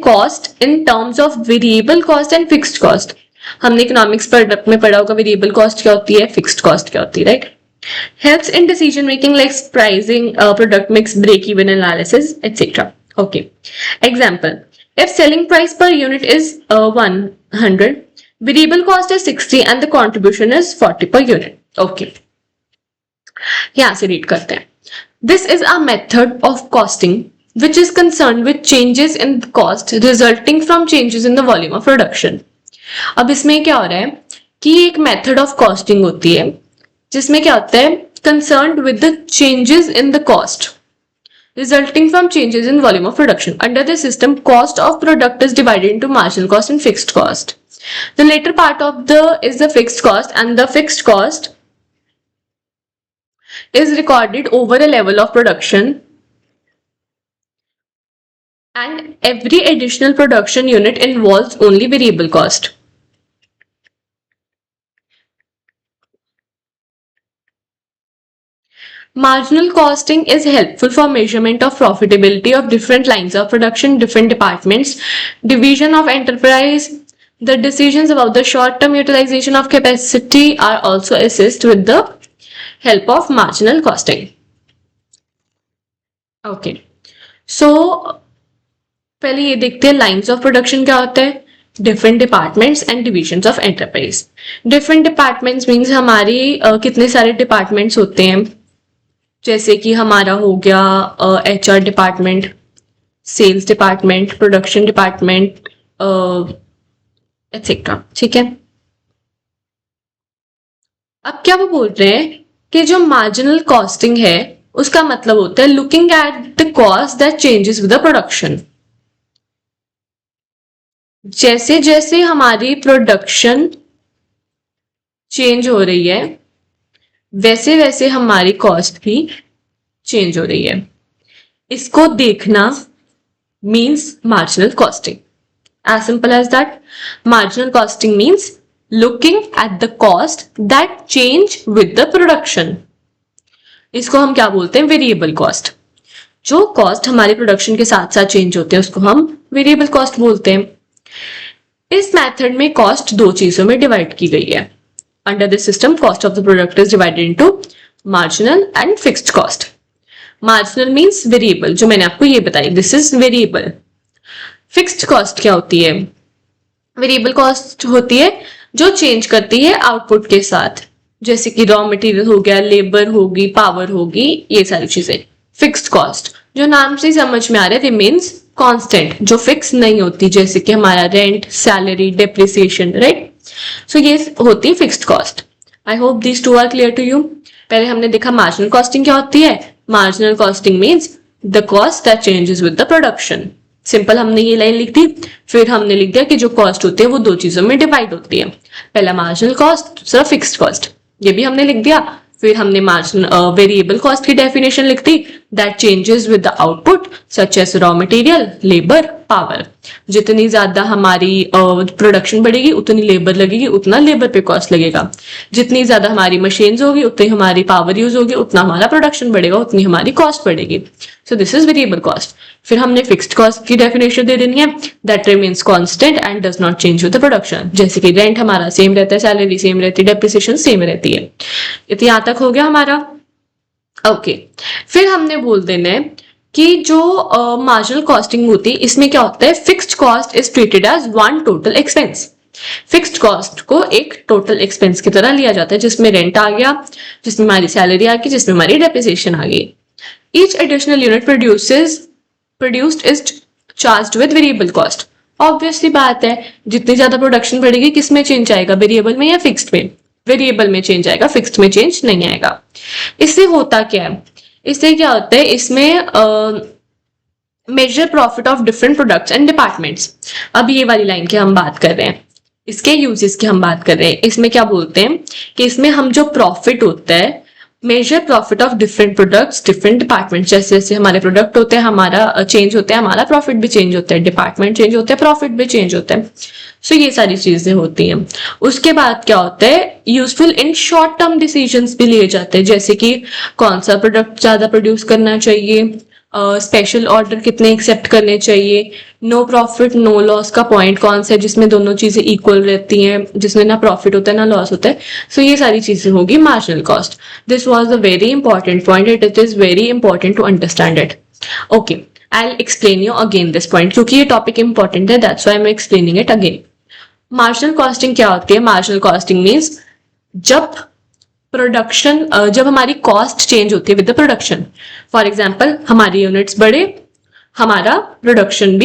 cost in terms of variable cost and fixed cost. हमने इकोनॉमिक्स में पढ़ा होगा वेरिएबल कॉस्ट क्या होती है, फिक्स्ड कॉस्ट क्या होती है, right. Helps in decision making like pricing, product mix, break even analysis etcetera. Okay, example, if selling price per unit is 100, variable cost is 60 and the contribution is 40 per unit. Okay, यहां से read करते हैं. This is a method of costing which is concerned with changes in cost resulting from changes in the volume of production. अब इसमें क्या हो रहा है कि एक मेथड ऑफ कॉस्टिंग होती है जिसमें क्या होता है, concerned with the changes in the cost resulting from changes in volume of production. Under this system, cost of product is divided into marginal cost and fixed cost. The later part of is the fixed cost, and the fixed cost is recorded over a level of production, and every additional production unit involves only variable cost. Marginal costing is helpful for measurement of profitability of different lines of production, different departments, division of enterprise. The decisions about the short-term utilization of capacity are also assessed with the help of marginal costing. Okay. सो पहले ये देखते हैं lines of production क्या होता है. Different departments and divisions of enterprise. Different departments means हमारी कितने सारे डिपार्टमेंट्स होते हैं. जैसे कि हमारा हो गया HR department, sales department, production department etcetera. ठीक है. अब क्या वो बोल रहे हैं कि जो मार्जिनल कॉस्टिंग है उसका मतलब होता है looking at the cost that changes with the production. जैसे जैसे हमारी प्रोडक्शन चेंज हो रही है वैसे वैसे हमारी कॉस्ट भी चेंज हो रही है. इसको देखना means marginal costing. As simple as that. Marginal costing means looking at the cost that change with the production. इसको हम क्या बोलते हैं, वेरिएबल कॉस्ट. जो कॉस्ट हमारे प्रोडक्शन के साथ साथ चेंज होते हैं उसको हम वेरिएबल कॉस्ट बोलते हैं. इस मेथड में कॉस्ट दो चीजों में डिवाइड की गई है. Under this system cost of the product is divided into marginal and fixed cost. Marginal means variable, जो मैंने आपको ये बताई, this is variable. Fixed cost क्या होती है? वेरिएबल कॉस्ट होती है जो चेंज करती है आउटपुट के साथ, जैसे कि रॉ मटेरियल हो गया, लेबर होगी, पावर होगी, ये सारी चीजें. फिक्स्ड कॉस्ट जो नाम से समझ में आ रहा है रिमेन्स कांस्टेंट, जो फिक्स नहीं होती, जैसे कि हमारा rent, salary, depreciation, right. So ये होती है fixed cost. I hope these two are clear to you. पहले हमने देखा मार्जिनल कॉस्टिंग क्या होती है. Marginal costing means the cost that changes with the production. Simple हमने ये लाइन लिख दी. फिर हमने लिख दिया कि जो कॉस्ट होती है वो दो चीजों में डिवाइड होती है. पहला मार्जिनल कॉस्ट, दूसरा फिक्स्ड कॉस्ट. ये भी हमने लिख दिया. फिर हमने मार्जिन वेरिएबल कॉस्ट की डेफिनेशन लिख दी. That changes with the output such as raw material, labour, power. जितनी ज्यादा हमारी प्रोडक्शन बढ़ेगी उतनी लेबर लगेगी, उतना लेबर पे कॉस्ट लगेगा. जितनी ज्यादा हमारी मशीन्स होगी उतनी हमारी पावर यूज होगी, उतना हमारा प्रोडक्शन बढ़ेगा, उतनी हमारी कॉस्ट बढ़ेगी. सो दिस इज वेरिएबल कॉस्ट. फिर हमने फिक्स्ड कॉस्ट की डेफिनेशन दे देनी है. That remains constant and does not change with the production. जैसे कि रेंट हमारा सेम रहता है, सैलरी सेम रहती है, डेप्रिसिएशन सेम रहती है. यहां तक हो गया हमारा. ओके. फिर हमने बोल देना है कि जो मार्जिनल कॉस्टिंग होती है इसमें क्या होता है, fixed cost is treated as one total expense. Fixed cost को एक टोटल एक्सपेंस की तरह लिया जाता है, जिसमें रेंट आ गया, जिसमें हमारी सैलरी आ गई, जिसमें हमारी डेप्रिसिएशन आ गई. Each additional unit produced is charged with variable cost. Obviously बात है, जितनी ज्यादा प्रोडक्शन बढ़ेगी किस में चेंज आएगा, वेरिएबल में या फिक्स्ड में? वेरिएबल में चेंज आएगा, फिक्स्ड में चेंज नहीं आएगा. इससे होता क्या है, इससे क्या होता है, इसमें measure profit of different products and departments. अब ये वाली लाइन की हम बात कर रहे हैं, इसके यूजेस की हम बात कर रहे हैं. इसमें क्या बोलते हैं कि इसमें हम जो प्रॉफिट होता है, measure profit of different products, different department. जैसे जैसे हमारे प्रोडक्ट होते हैं हमारा चेंज होता है, हमारा प्रॉफिट भी चेंज होता है, डिपार्टमेंट चेंज होते हैं, प्रॉफिट भी चेंज होता है. सो ये सारी चीजें होती हैं. उसके बाद क्या होता है, useful in short term decisions भी लिए जाते हैं, जैसे कि कौन सा प्रोडक्ट ज्यादा प्रोड्यूस करना चाहिए, स्पेशल ऑर्डर कितने एक्सेप्ट करने चाहिए, नो प्रॉफिट नो लॉस का पॉइंट कौन सा है जिसमें दोनों चीजें इक्वल रहती हैं, जिसमें ना प्रॉफिट होता है ना लॉस होता है. सो ये सारी चीजें होगी marginal cost. This was a very important point. It is very important to understand it. Okay, I will explain you again this point, क्योंकि ये टॉपिक इंपॉर्टेंट है, that's why I am explaining it again. Marginal costing क्या होती है? Marginal costing means जब production, जब हमारी cost change होती है with the production. For example हमारी यूनिट्स बढ़े, हमारा प्रोडक्शन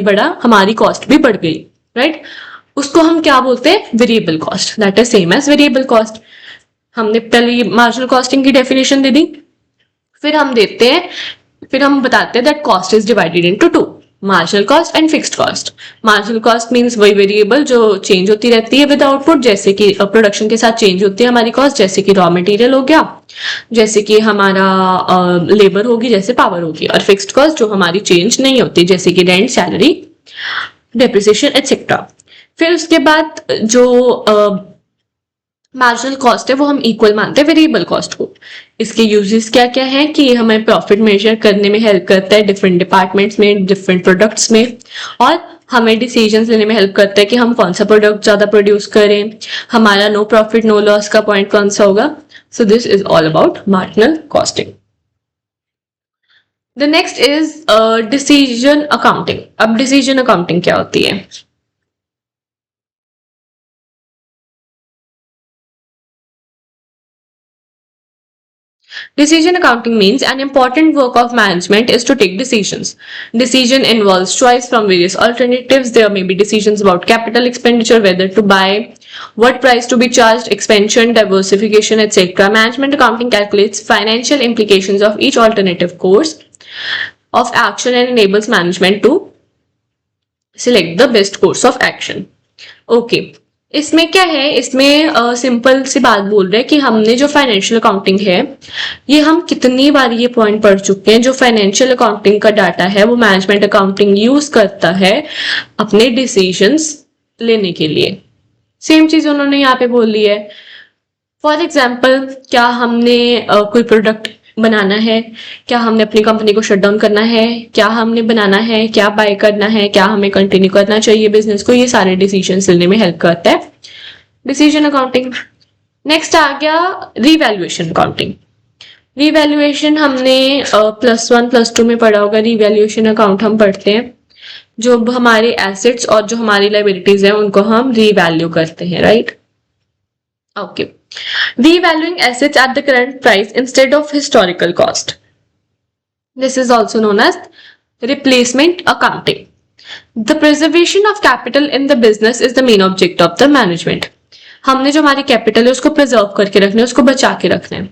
बढ़ा, हमारी कॉस्ट भी बढ़ गई, राइट. उसको हम क्या बोलते हैं, variable cost. That is same as variable cost. हमने पहले मार्जिनल कॉस्टिंग की डेफिनेशन दे दी. फिर हम बताते हैं that cost is divided into two, marginal cost and fixed cost. Marginal cost means वही वेरिएबल जो चेंज होती रहती है विद आउटपुट, जैसे कि प्रोडक्शन के साथ चेंज होती है हमारी कॉस्ट, जैसे कि रॉ मटेरियल हो गया, जैसे कि हमारा लेबर होगी, जैसे पावर होगी. और फिक्स्ड कॉस्ट जो हमारी चेंज नहीं होती, जैसे कि रेंट, सैलरी, डेप्रिसिएशन एटसेट्रा. फिर उसके बाद जो मार्जिनल कॉस्ट है वो हम इक्वल मानते हैं वेरिएबल कॉस्ट को. इसके यूजेस क्या क्या है कि ये हमें प्रॉफिट मेजर करने में हेल्प करता है डिफरेंट डिपार्टमेंट्स में, डिफरेंट प्रोडक्ट्स में, और हमें डिसीजंस लेने में हेल्प करता है कि हम कौन सा प्रोडक्ट ज्यादा प्रोड्यूस करें, हमारा नो प्रॉफिट नो लॉस का पॉइंट कौन सा होगा. सो this is all about marginal costing. The next is decision accounting. अब डिसीजन अकाउंटिंग क्या होती है? Decision accounting means an important work of management is to take decisions. Decision involves choice from various alternatives. There may be decisions about capital expenditure, whether to buy, what price to be charged, expansion, diversification, etc. Management accounting calculates financial implications of each alternative course of action and enables management to select the best course of action. Okay. इसमें क्या है, इसमें simple सी बात बोल रहे हैं कि हमने जो फाइनेंशियल अकाउंटिंग है, ये हम कितनी बार ये पॉइंट पढ़ चुके हैं। जो फाइनेंशियल अकाउंटिंग का डाटा है वो मैनेजमेंट अकाउंटिंग यूज करता है अपने डिसीजंस लेने के लिए। सेम चीज उन्होंने यहाँ पे बोल ली है। फॉर एग्जाम्पल, क्या हमने कोई प्रोडक्ट बनाना है, क्या हमने अपनी कंपनी को शट डाउन करना है, क्या हमने बनाना है, क्या बाय करना है, क्या हमें कंटिन्यू करना चाहिए बिजनेस को, ये सारे डिसीजन लेने में हेल्प करता है डिसीजन अकाउंटिंग। नेक्स्ट आ गया रीवैल्यूएशन अकाउंटिंग। रीवैल्यूएशन हमने +1 +2 में पढ़ा होगा। रीवैल्यूएशन अकाउंट हम पढ़ते हैं जो हमारे एसेट्स और जो हमारी लाइबिलिटीज है उनको हम रीवैल्यू करते हैं, right? Okay. Revaluing assets at the current price instead of historical cost. This is also known as replacement accounting. The preservation of capital in the business is the main object of the management. हमने जो हमारी capital है उसको preserve करके रखना है, उसको बचा के रखना है।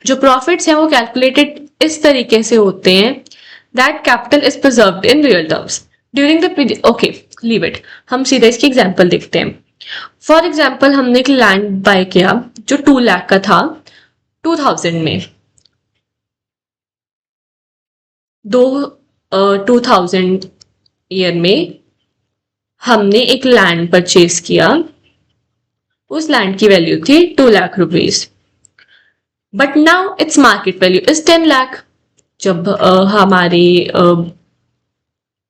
जो प्रॉफिट्स हैं वो कैलकुलेटेड इस तरीके से होते हैं that capital is preserved in real terms during the okay leave it. हम सीधे इसकी एग्जांपल देखते हैं। फॉर एग्जाम्पल, हमने एक लैंड बाय किया जो 2 लाख का था 2000 में। 2000 ईयर में हमने एक लैंड परचेज किया, उस लैंड की वैल्यू थी 2 lakh rupees, but now its market value is 10 lakh. जब हमारे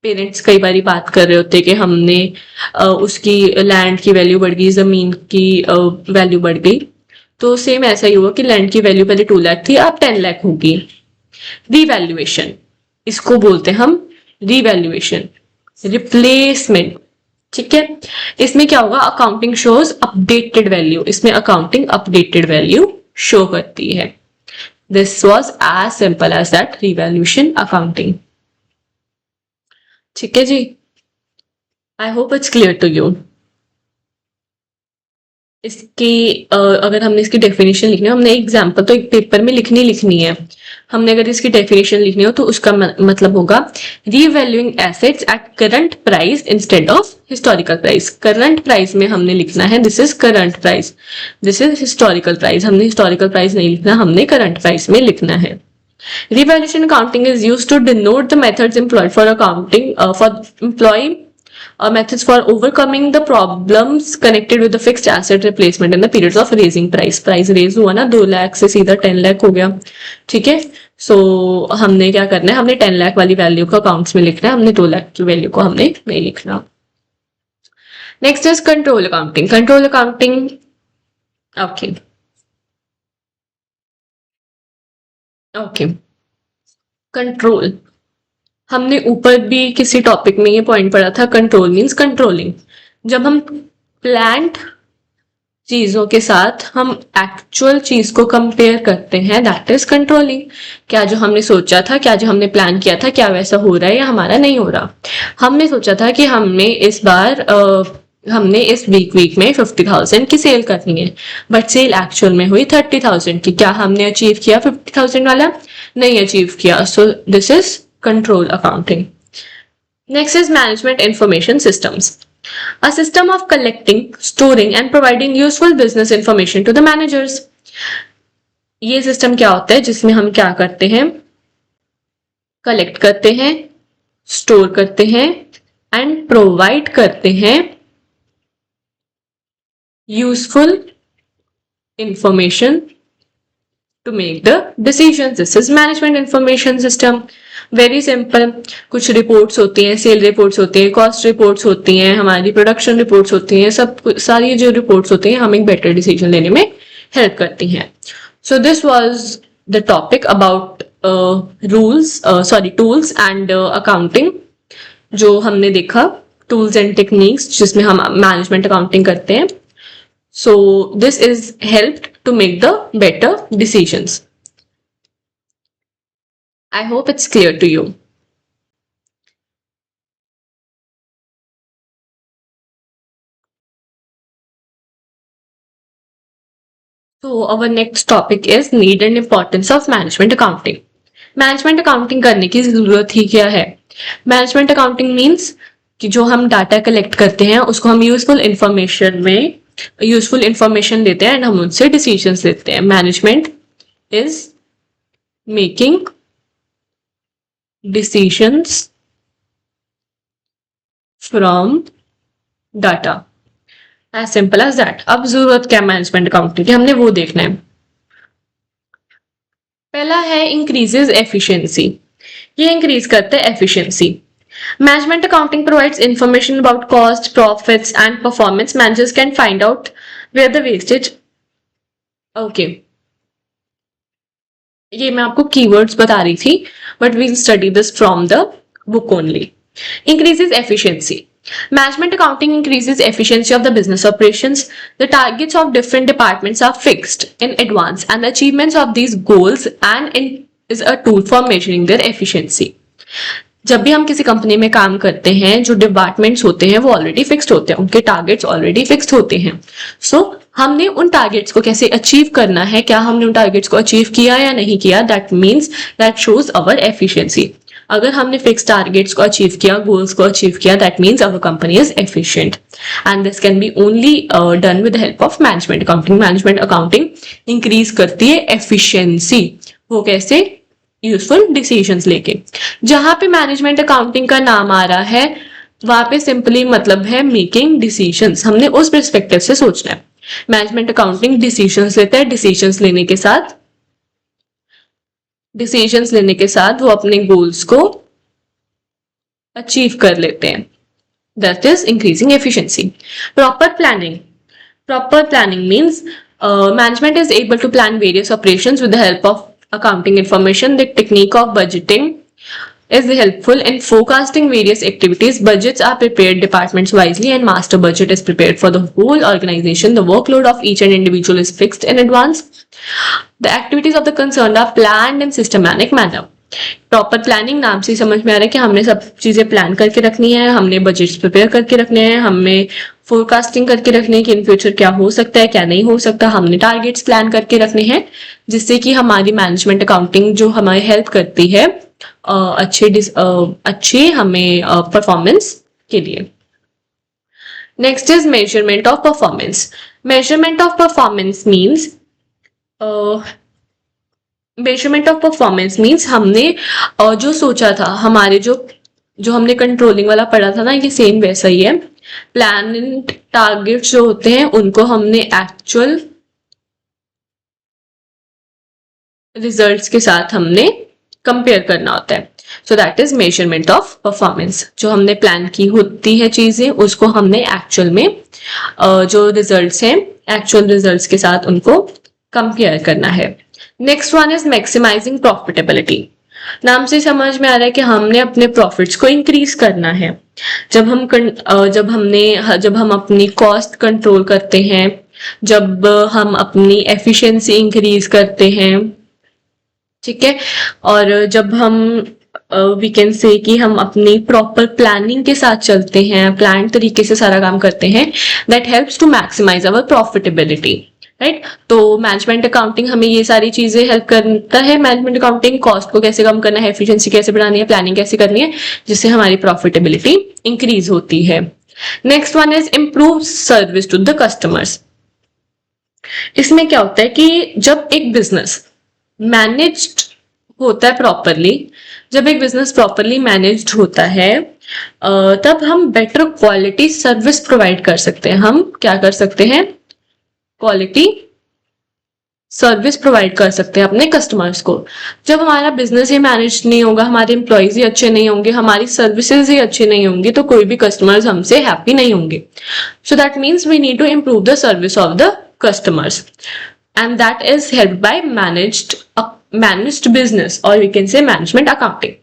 पेरेंट्स कई बार बात कर रहे होते कि हमने उसकी लैंड की वैल्यू बढ़ गई, जमीन की वैल्यू बढ़ गई, तो सेम ऐसा ही हुआ कि लैंड की वैल्यू पहले 2 लाख थी, अब 10 लाख होगी। रीवैल्यूएशन, इसको बोलते हैं हम रीवैल्यूएशन, रिप्लेसमेंट। ठीक है, इसमें क्या होगा, अकाउंटिंग शोज अपडेटेड वैल्यू, इसमें अकाउंटिंग अपडेटेड वैल्यू शो करती है। This was as simple as that, revaluation accounting. ठीक है जी, I hope it's clear to you. इसकी अगर हमने इसकी डेफिनेशन लिखनी है, हमने एग्जाम्पल तो एक पेपर में लिखनी है। हमने अगर इसकी डेफिनेशन लिखनी हो तो उसका मतलब होगा revaluing assets at current price instead of historical price. Current price में हमने लिखना है this is current price, this is historical price. हमने हिस्टोरिकल प्राइस नहीं लिखना, हमने करंट प्राइस में लिखना है। Revaluation accounting is used to denote the methods employed for accounting methods for overcoming the problems connected with the fixed asset replacement in the periods of raising price. Price raise हुआ ना 2 लाख से सीधा 10 लाख हो गया। ठीक है, सो हमने क्या करना है, हमने 10 लाख वाली वैल्यू को अकाउंट्स में लिखना है, हमने 2 लाख की वैल्यू को हमने नहीं लिखना। Next is control accounting. Control accounting, okay okay, control हमने ऊपर भी किसी टॉपिक में ये पॉइंट पढ़ा था। Control means controlling. जब हम प्लान्ड चीजों के साथ हम एक्चुअल चीज को कंपेयर करते हैं, दैट इज कंट्रोलिंग। क्या जो हमने सोचा था, क्या जो हमने प्लान किया था, क्या वैसा हो रहा है या हमारा नहीं हो रहा। हमने सोचा था कि हमने इस वीक में 50,000 की सेल करनी है, बट सेल एक्चुअल में हुई 30,000 की। क्या हमने अचीव किया 50,000 वाला? नहीं अचीव किया। सो this is control accounting. Next is management information systems, a system of collecting, storing and providing useful business information to the managers. ये सिस्टम क्या होता है जिसमें हम क्या करते हैं, कलेक्ट करते हैं, स्टोर करते हैं एंड प्रोवाइड करते हैं useful information to make the decisions. This is management information system. Very simple. कुछ रिपोर्ट्स होती हैं, सेल रिपोर्ट्स होती हैं, कॉस्ट रिपोर्ट्स होती हैं, हमारी प्रोडक्शन रिपोर्ट्स होती हैं, सारी जो रिपोर्ट्स होती हैं हमें बेटर डिसीजन लेने में हेल्प करती हैं। So this was the topic about tools and accounting जो हमने देखा, टूल्स एंड टेक्निक्स जिसमें हम मैनेजमेंट अकाउंटिंग करते हैं. So this is helped to make the better decisions. I hope it's clear to you. So our next topic is need and importance of management accounting. Management accounting करने की जरूरत ही क्या है? Management accounting means कि जो हम data collect करते हैं उसको हम यूजफुल इंफॉर्मेशन लेते हैं एंड हम उनसे डिसीजंस लेते हैं. Management is making decisions from data. As simple as that. अब जरूरत क्या मैनेजमेंट अकाउंटिंग की, हमने वो देखना है. पहला है इंक्रीजेज एफिशिएंसी. ये इंक्रीज करता है efficiency. Management accounting provides information about cost, profits and performance. Managers can find out where the wastage. Okay, ये मैं आपको कीवर्ड्स बता रही थी, but we study this from the book only. Increases efficiency. Management accounting increases efficiency of the business operations. The targets of different departments are fixed in advance, and the achievements of these goals is a tool for measuring their efficiency. जब भी हम किसी company में काम करते हैं, जो departments होते हैं वो ऑलरेडी फिक्स्ड होते हैं, उनके टारगेट्स ऑलरेडी फिक्स्ड होते हैं. सो हमने उन टारगेट्स को कैसे अचीव करना है, क्या हमने उन टारगेट्स को अचीव किया या नहीं किया, दैट शोज अवर एफिशिएंसी. अगर हमने फिक्स टारगेट्स को अचीव किया, गोल्स को अचीव किया, that means our company is efficient. And this can be only done with the help of management accounting. Management accounting increase करती है एफिशिएंसी. वो कैसे? यूजफुल डिसीजंस लेके. जहां पे मैनेजमेंट अकाउंटिंग का नाम आ रहा है वहां पे सिंपली मतलब है मेकिंग डिसीजंस. हमने उस पर्सपेक्टिव से सोचना है. मैनेजमेंट अकाउंटिंग डिसीजंस लेता है. डिसीजंस लेने के साथ वो अपने गोल्स को अचीव कर लेते हैं. That is increasing efficiency. Proper planning means management is able to plan various operations with the help of accounting information. The technique of budgeting is helpful in forecasting various activities. Budgets are prepared departments wisely and master budget is prepared for the whole organization. The workload of each and individual is fixed in advance. The activities of the concerned are planned in systematic manner. Proper planning नाम से समझ में आ रहा है कि हमने सब चीजें प्लान करके रखनी है, हमने बजट्स प्रिपेयर करके रखने हैं, हमें फोरकास्टिंग करके रखने हैं कि इन फ्यूचर क्या हो सकता है क्या नहीं हो सकता, हमने टारगेट्स प्लान करके रखने हैं, जिससे कि हमारी मैनेजमेंट अकाउंटिंग जो हमारी हेल्प करती है अच्छे हमें परफॉर्मेंस के लिए. Next is measurement of performance. Measurement of performance means हमने जो सोचा था, हमारे जो हमने कंट्रोलिंग वाला पढ़ा था ना, ये सेम वैसा ही है. प्लान एंड टारगेट्स जो होते हैं उनको हमने एक्चुअल रिजल्ट्स के साथ हमने कंपेयर करना होता है. So that is measurement of performance. जो हमने प्लान की होती है चीजें उसको हमने एक्चुअल में जो रिजल्ट्स हैं एक्चुअल रिजल्ट्स के साथ उनको कंपेयर करना है. Next one is maximising profitability. नाम से समझ में आ रहा है कि हमने अपने प्रॉफिट्स को इंक्रीज करना है. जब हम अपनी कॉस्ट कंट्रोल करते हैं, जब हम अपनी एफिशिएंसी इंक्रीज करते हैं, ठीक है, और जब हम वी कैन से कि हम अपनी प्रॉपर प्लानिंग के साथ चलते हैं, प्लान तरीके से सारा काम करते हैं, that helps to maximise our profitability. Right. तो मैनेजमेंट अकाउंटिंग हमें ये सारी चीजें हेल्प करता है. मैनेजमेंट अकाउंटिंग कॉस्ट को कैसे कम करना है, एफिशिएंसी कैसे बढ़ानी है, प्लानिंग कैसे करनी है, जिससे हमारी प्रॉफिटेबिलिटी इंक्रीज होती है. Next one is improve service to the customers. इसमें क्या होता है कि जब एक बिजनेस मैनेज्ड होता है प्रॉपरली, जब एक बिजनेस प्रॉपरली मैनेज्ड होता है तब हम बेटर क्वालिटी सर्विस प्रोवाइड कर सकते हैं. हम क्या कर सकते हैं? क्वालिटी सर्विस प्रोवाइड कर सकते हैं अपने कस्टमर्स को. जब हमारा बिजनेस ही मैनेज नहीं होगा, हमारे एम्प्लॉयज ही अच्छे नहीं होंगे, हमारी सर्विसेज ही अच्छी नहीं होंगी, तो कोई भी कस्टमर्स हमसे हैप्पी नहीं होंगे. So that means we need to improve the service of the customers, and that is helped by managed business, or we can say management accounting.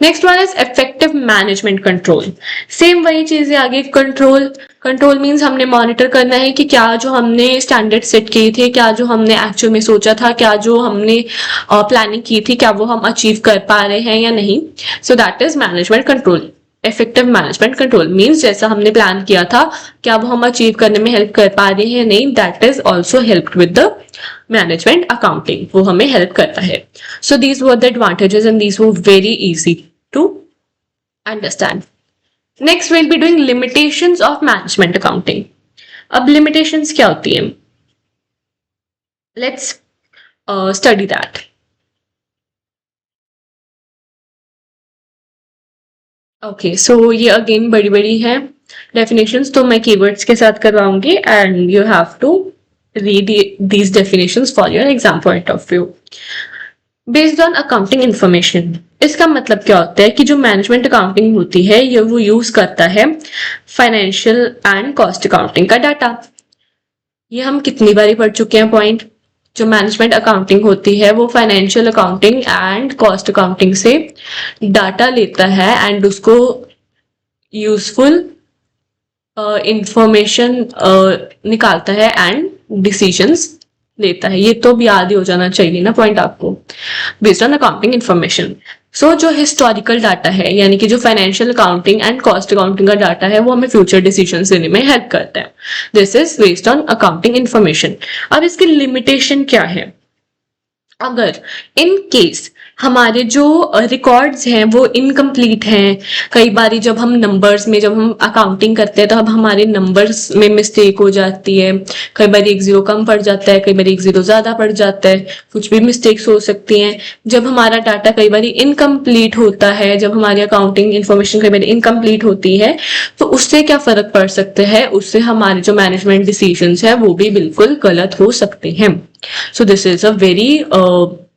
Next one is effective management control. Same वही चीज है आगे. Control means हमने monitor करना है कि क्या जो हमने स्टैंडर्ड सेट किए थे, क्या जो हमने एक्चुअल में सोचा था, क्या जो हमने प्लानिंग की थी, क्या वो हम अचीव कर पा रहे हैं या नहीं. सो that is management control. Effective management control means जैसा हमने प्लान किया था, क्या वो हम अचीव करने में हेल्प कर पा रहे हैं नहीं. That is also help with the management accounting. वो हमें हेल्प करता है. So these were the advantages and these were very easy to understand. Next will be doing limitations of management accounting. अब लिमिटेशंस क्या होती है, let's study that. Okay, so ये again बड़ी बड़ी है डेफिनेशंस, तो मैं कीवर्ड्स के साथ करवाऊंगी and you have to read these definitions for your exam point of view. Based on accounting information, इसका मतलब क्या होता है कि जो मैनेजमेंट अकाउंटिंग होती है ये वो यूज करता है फाइनेंशियल एंड कॉस्ट अकाउंटिंग का डाटा. ये हम कितनी बारी पढ़ चुके हैं पॉइंट. जो मैनेजमेंट अकाउंटिंग होती है वो financial accounting and cost accounting से डाटा लेता है एंड उसको यूजफुल इंफॉर्मेशन निकालता है एंड डिसीजंस लेता है. ये तो भी याद ही हो जाना चाहिए ना पॉइंट आपको. Based on accounting information. So जो हिस्टोरिकल डाटा है यानी कि जो financial accounting and cost accounting का डाटा है वो हमें फ्यूचर डिसीजन लेने में हेल्प करता है. This is based on accounting information. अब इसकी लिमिटेशन क्या है. अगर इन केस हमारे जो रिकॉर्ड्स हैं वो इनकम्प्लीट हैं, कई बारी जब हम नंबर्स में जब हम अकाउंटिंग करते हैं तो अब हमारे नंबर्स में मिस्टेक हो जाती है. कई बार एक जीरो कम पड़ जाता है, कई बार एक जीरो ज्यादा पड़ जाता है, कुछ भी मिस्टेक्स हो सकती हैं. जब हमारा डाटा कई बार इनकम्प्लीट होता है, जब हमारी अकाउंटिंग इन्फॉर्मेशन कई बार इनकम्प्लीट होती है, तो उससे क्या फर्क पड़ सकता है. उससे हमारे जो मैनेजमेंट डिसीजंस है वो भी बिल्कुल गलत हो सकते हैं. So this is a very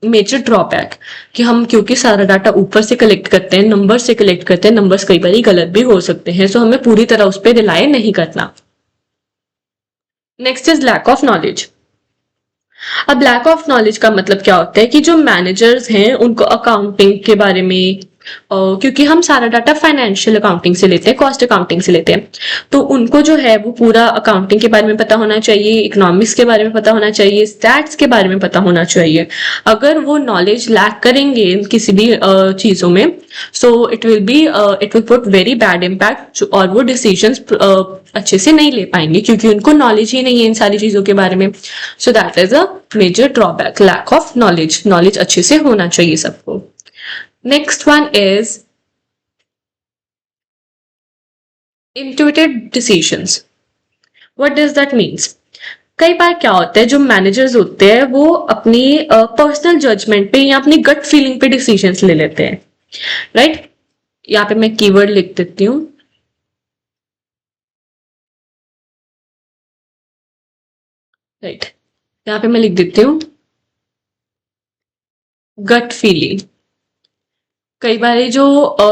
major drawback कि हम क्योंकि सारा डाटा ऊपर से कलेक्ट करते हैं, नंबर से कलेक्ट करते हैं, नंबर्स कई बार गलत भी हो सकते हैं. सो हमें पूरी तरह उस पर रिलाय नहीं करना. Next is lack of knowledge. अब लैक ऑफ नॉलेज का मतलब क्या होता है कि जो मैनेजर्स हैं उनको अकाउंटिंग के बारे में क्योंकि हम सारा डाटा फाइनेंशियल अकाउंटिंग से लेते हैं, कॉस्ट अकाउंटिंग से लेते हैं, तो उनको जो है वो पूरा अकाउंटिंग के बारे में पता होना चाहिए, इकोनॉमिक्स के बारे में पता होना चाहिए, स्टैट्स के बारे में पता होना चाहिए. अगर वो नॉलेज लैक करेंगे किसी भी चीजों में, so it will put very bad impact और वो डिसीजंस अच्छे से नहीं ले पाएंगे क्योंकि उनको नॉलेज ही नहीं है इन सारी चीजों के बारे में. So that is a major drawback, lack of knowledge. Knowledge अच्छे से होना चाहिए सबको. Next one is intuitive decisions. What does that means? कई बार क्या होता है जो मैनेजर्स होते हैं वो अपनी पर्सनल जजमेंट पे या अपनी गट फीलिंग पे डिसीजंस ले लेते हैं. राइट, यहाँ पे मैं कीवर्ड लिख देती हूँ. राइट, यहाँ पे मैं लिख देती हूँ गट फीलिंग. कई बार जो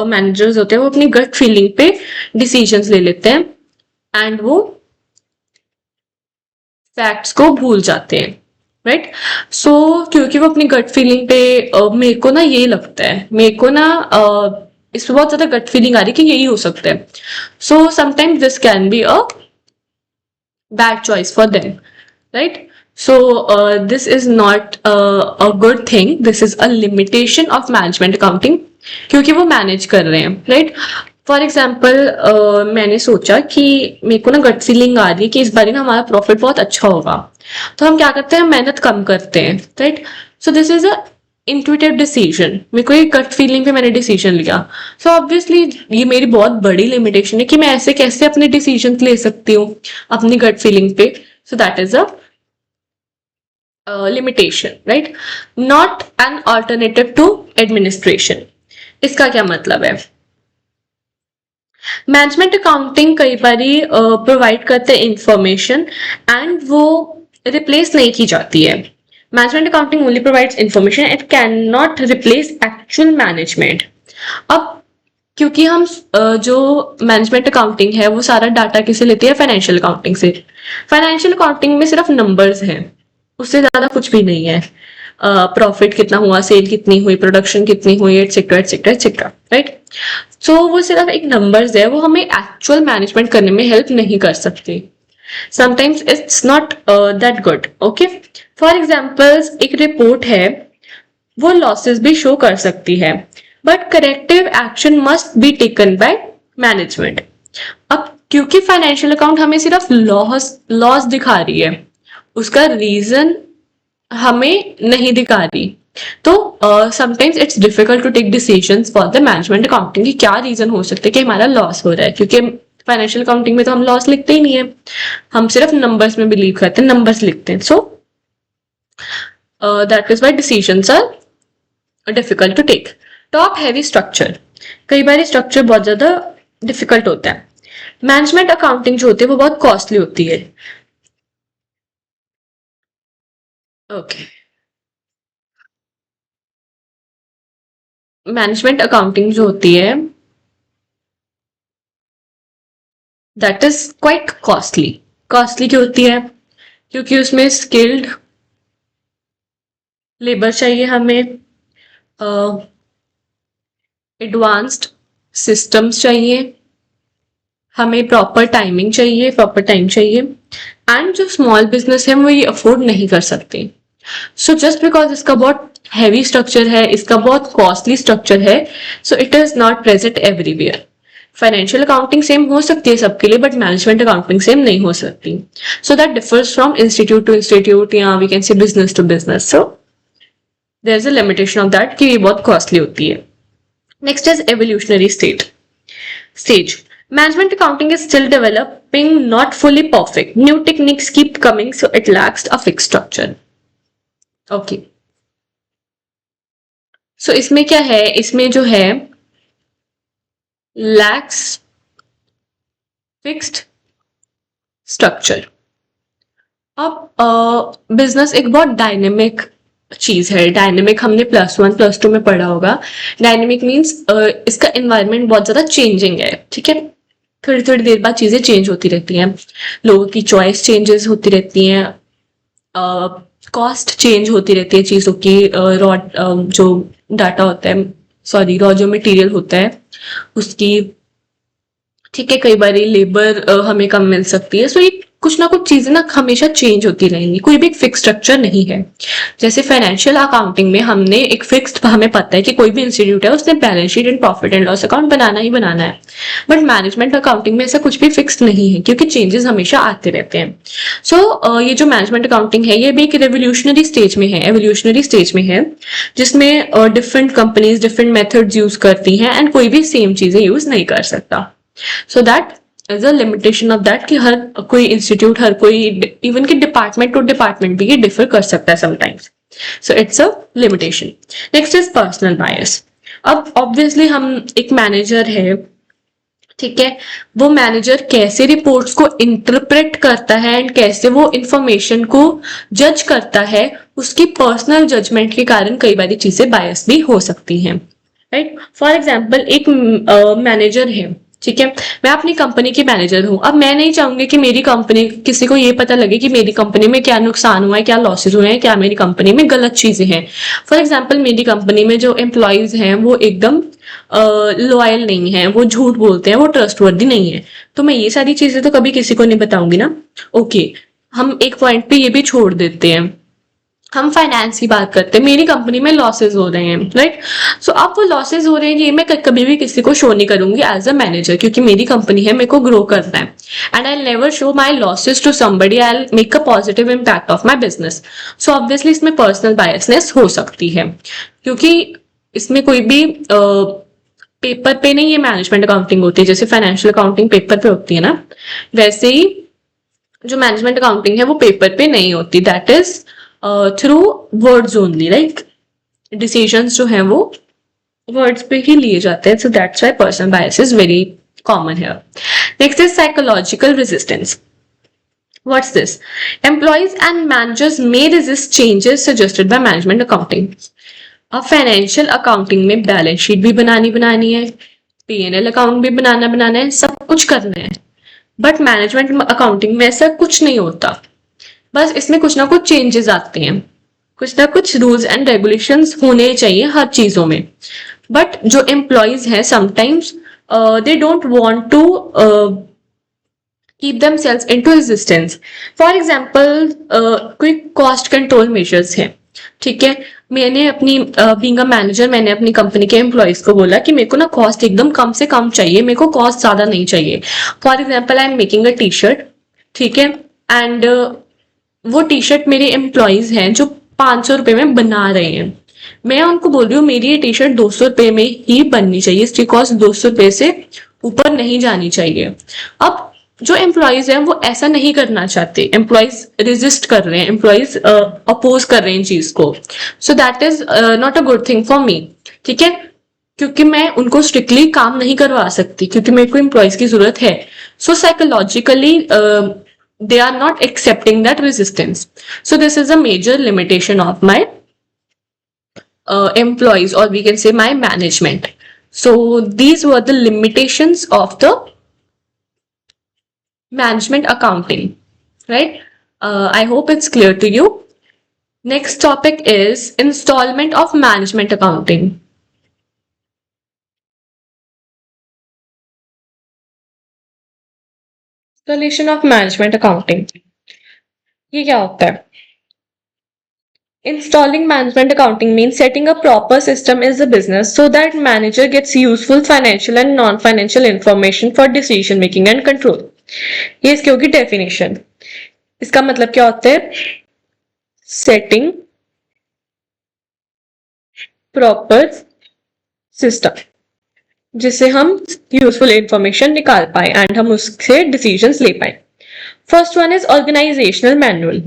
मैनेजर्स होते हैं वो अपनी गट फीलिंग पे डिसीजंस ले लेते हैं एंड वो फैक्ट्स को भूल जाते हैं. राइट, सो क्योंकि वो अपनी गट फीलिंग पे मेरे को ना ये लगता है, मेरे को ना इसमें बहुत ज्यादा गट फीलिंग आ रही है कि यही हो सकता है. So sometimes this can be a bad choice for them. Right, so this is not a good thing. This is a limitation of management accounting क्योंकि वो मैनेज कर रहे हैं. राइट, फॉर एग्जाम्पल मैंने सोचा कि मेरे को ना गट फीलिंग आ रही है कि इस बार ना हमारा प्रॉफिट बहुत अच्छा होगा, तो हम क्या करते हैं, मेहनत कम करते हैं. Right, so this is a intuitive decision. मेरे को एक गट फीलिंग पे मैंने डिसीजन लिया. सो ऑब्वियसली ये मेरी बहुत बड़ी लिमिटेशन है कि मैं ऐसे कैसे अपने डिसीजन ले सकती हूँ अपनी गट फीलिंग पे. सो that is a limitation. right, not an alternative to administration. इसका क्या मतलब है. मैनेजमेंट अकाउंटिंग कई बारी प्रोवाइड करते हैं इंफॉर्मेशन एंड वो रिप्लेस नहीं की जाती है. Management accounting only provides information, it can not replace actual management. अब क्योंकि हम जो मैनेजमेंट अकाउंटिंग है वो सारा डाटा किसे लेती है, फाइनेंशियल अकाउंटिंग से. फाइनेंशियल अकाउंटिंग में सिर्फ नंबर्स हैं, उससे ज्यादा कुछ भी नहीं है. प्रॉफिट कितना हुआ, सेल कितनी हुई, प्रोडक्शन कितनी हुई, एटसेट्रा एटसेट्रा एटसेट्रा, राइट। सो वो सिर्फ एक नंबर्स है, वो हमें एक्चुअल मैनेजमेंट करने में हेल्प नहीं कर सकती। Sometimes it's not that good, okay. For examples, एक रिपोर्ट है, वो लॉसेस भी शो कर सकती है, but corrective action must be taken by management. अब क्योंकि फाइनेंशियल अकाउंट हमें सिर्फ लॉस लॉस दिखा रही है, उसका रीजन हमें नहीं दिखा रही, तो sometimes it's difficult to take decisions for the management accounting कि क्या रीजन हो सकता है कि हमारा लॉस हो रहा है, क्योंकि फाइनेंशियल अकाउंटिंग में तो हम लॉस लिखते ही नहीं है, हम सिर्फ नंबर्स में बिलीव करते हैं, नंबर्स लिखते हैं। So that is why decisions are difficult to take. Top heavy structure, कई बार स्ट्रक्चर बहुत ज्यादा डिफिकल्ट होता है। मैनेजमेंट अकाउंटिंग जो होती है वो बहुत कॉस्टली होती है, ओके। मैनेजमेंट अकाउंटिंग जो होती है that is quite costly. Costly क्यों होती है? क्योंकि उसमें स्किल्ड लेबर चाहिए हमें, एडवांस्ड सिस्टम्स चाहिए, हमें प्रॉपर टाइमिंग चाहिए, प्रॉपर टाइम चाहिए, एंड जो स्मॉल बिजनेस है वो ये अफोर्ड नहीं कर सकते। सो जस्ट बिकॉज इसका बहुत हैवी स्ट्रक्चर है, इसका बहुत कॉस्टली स्ट्रक्चर है, so it is not present everywhere. Financial accounting same हो सकती है सबके लिए, बट मैनेजमेंट अकाउंटिंग सेम नहीं हो सकती। So that differs from institute to institute, या we can say business to business. So there is a limitation of that कि ये बहुत कॉस्टली होती है। Next is evolutionary stage. Management accounting is still developing, not fully perfect. New techniques keep coming, so it lacks a fixed structure. Okay. So इसमें क्या है? इसमें जो है lacks fixed structure. अब बिजनेस एक बहुत डायनेमिक चीज है। डायनेमिक हमने +1 +2 में पढ़ा होगा। डायनेमिक मीन्स इसका एनवायरनमेंट बहुत ज्यादा चेंजिंग है, ठीक है। थोड़ी थोड़ी देर बाद चीजें चेंज होती रहती हैं, लोगों की चॉइस चेंजेस होती रहती हैं, कॉस्ट चेंज होती रहती है चीजों की, रॉ जो डाटा होता है, सॉरी रॉ जो मटेरियल होता है उसकी, ठीक है। कई बार लेबर हमें कम मिल सकती है। सो ये कुछ ना कुछ चीजें ना हमेशा चेंज होती रहेंगी, कोई भी एक फिक्स स्ट्रक्चर नहीं है। जैसे फाइनेंशियल अकाउंटिंग में हमने एक फिक्स्ड, हमें पता है कि कोई भी इंस्टीट्यूट है उसने balance sheet and profit and loss account बनाना ही बनाना है। बट मैनेजमेंट अकाउंटिंग में ऐसा कुछ भी फिक्स्ड नहीं है, क्योंकि चेंजेस हमेशा आते रहते हैं। सो ये जो मैनेजमेंट अकाउंटिंग है ये भी एक रेवोल्यूशनरी स्टेज में है, एवोल्यूशनरी स्टेज में है, जिसमें different companies different methods use करती हैं, एंड कोई भी सेम चीजें यूज नहीं कर सकता। सो that is a limitation of that कि हर कोई इंस्टीट्यूट, हर कोई, इवन कि डिपार्टमेंट टू डिपार्टमेंट भी ये डिफर कर सकता है sometimes. So it's a limitation. Next is personal bias. अब ऑब्वियसली हम एक मैनेजर है, ठीक है, वो मैनेजर कैसे रिपोर्ट्स को इंटरप्रेट करता है एंड कैसे वो इंफॉर्मेशन को जज करता है, उसकी पर्सनल जजमेंट के कारण कई बारी चीजें बायस भी हो सकती हैं, राइट। फॉर एग्जाम्पल एक मैनेजर है, ठीक है, मैं अपनी कंपनी की मैनेजर हूं। अब मैं नहीं चाहूंगी कि मेरी कंपनी, किसी को ये पता लगे कि मेरी कंपनी में क्या नुकसान हुआ है, क्या लॉसेज हुए हैं, क्या मेरी कंपनी में गलत चीजें हैं। फॉर एग्जाम्पल मेरी कंपनी में जो एम्प्लॉयज हैं वो एकदम लॉयल नहीं है, वो झूठ बोलते हैं, वो ट्रस्टवर्दी नहीं है, तो मैं ये सारी चीजें तो कभी किसी को नहीं बताऊंगी ना। ओके, हम एक पॉइंट पे ये भी छोड़ देते हैं, हम फाइनेंस की बात करते हैं, मेरी कंपनी में लॉसेस हो रहे हैं, राइट। सो अब वो लॉसेस हो रहे हैं, ये मैं कभी भी किसी को शो नहीं करूंगी एज अ मैनेजर, क्योंकि मेरी कंपनी है, मेरे को ग्रो करना है, and I never show my losses to somebody, I make a positive impact of my business. So obviously इसमें पर्सनल बायसनेस हो सकती है, क्योंकि इसमें कोई भी पेपर पे नहीं ये मैनेजमेंट अकाउंटिंग होती है। जैसे फाइनेंशियल अकाउंटिंग पेपर पे होती है ना, वैसे ही जो मैनेजमेंट अकाउंटिंग है वो पेपर पे नहीं होती, that is through words only, like decisions जो हैं वो वर्ड्स पे ही लिए जाते हैं। So that's why personal bias is very common here. Next is psychological resistance. What's this? Employees and managers may resist changes suggested by management accounting. अब financial accounting में balance sheet भी बनानी है, P&L अकाउंट भी बनाना है, सब कुछ करना है, बट मैनेजमेंट अकाउंटिंग में ऐसा कुछ नहीं होता। बस इसमें कुछ ना कुछ चेंजेस आते हैं, कुछ ना कुछ रूल्स एंड रेगुलेशंस होने चाहिए हर चीजों में। बट जो एम्प्लॉयज हैं sometimes they don't want to keep themselves into existence. For example, कोई कॉस्ट कंट्रोल मेजर्स है, ठीक है। मैंने अपनी बीइंग अ मैनेजर मैंने अपनी कंपनी के एम्प्लॉयज को बोला कि मेरे को ना कॉस्ट एकदम कम से कम चाहिए, मेरे को कॉस्ट ज्यादा नहीं चाहिए। For example I am making a T shirt, ठीक है, एंड वो टी शर्ट मेरे एम्प्लॉयज हैं जो 500 रुपए में बना रहे हैं। मैं उनको बोल रही हूँ मेरी ये टी शर्ट 200 रुपए में ही बननी चाहिए, इसकी कॉस्ट 200 रुपए से ऊपर नहीं जानी चाहिए। अब जो एम्प्लॉयज हैं वो ऐसा नहीं करना चाहते, एम्प्लॉयज रेजिस्ट कर रहे हैं, एम्प्लॉयज अपोज कर रहे हैं चीज को। सो that is not a good thing for me, ठीक है, क्योंकि मैं उनको स्ट्रिक्टली काम नहीं करवा सकती क्योंकि मेरे को एम्प्लॉयज की जरूरत है। सो psychologically they are not accepting that resistance. So this is a major limitation of my employees, or we can say my management. So these were the limitations of the management accounting, right? I hope it's clear to you. Next topic is installment of management accounting. Installation of management accounting, ये क्या होता है? Installing management accounting means setting a proper system in the business so that manager gets useful financial and non-financial information for decision making and control. ये इसकी होगी definition. इसका मतलब क्या होता है? सेटिंग प्रॉपर सिस्टम जिससे हम यूजफुल इंफॉर्मेशन निकाल पाए एंड हम उससे डिसीजंस ले पाए। First one is organisational manual.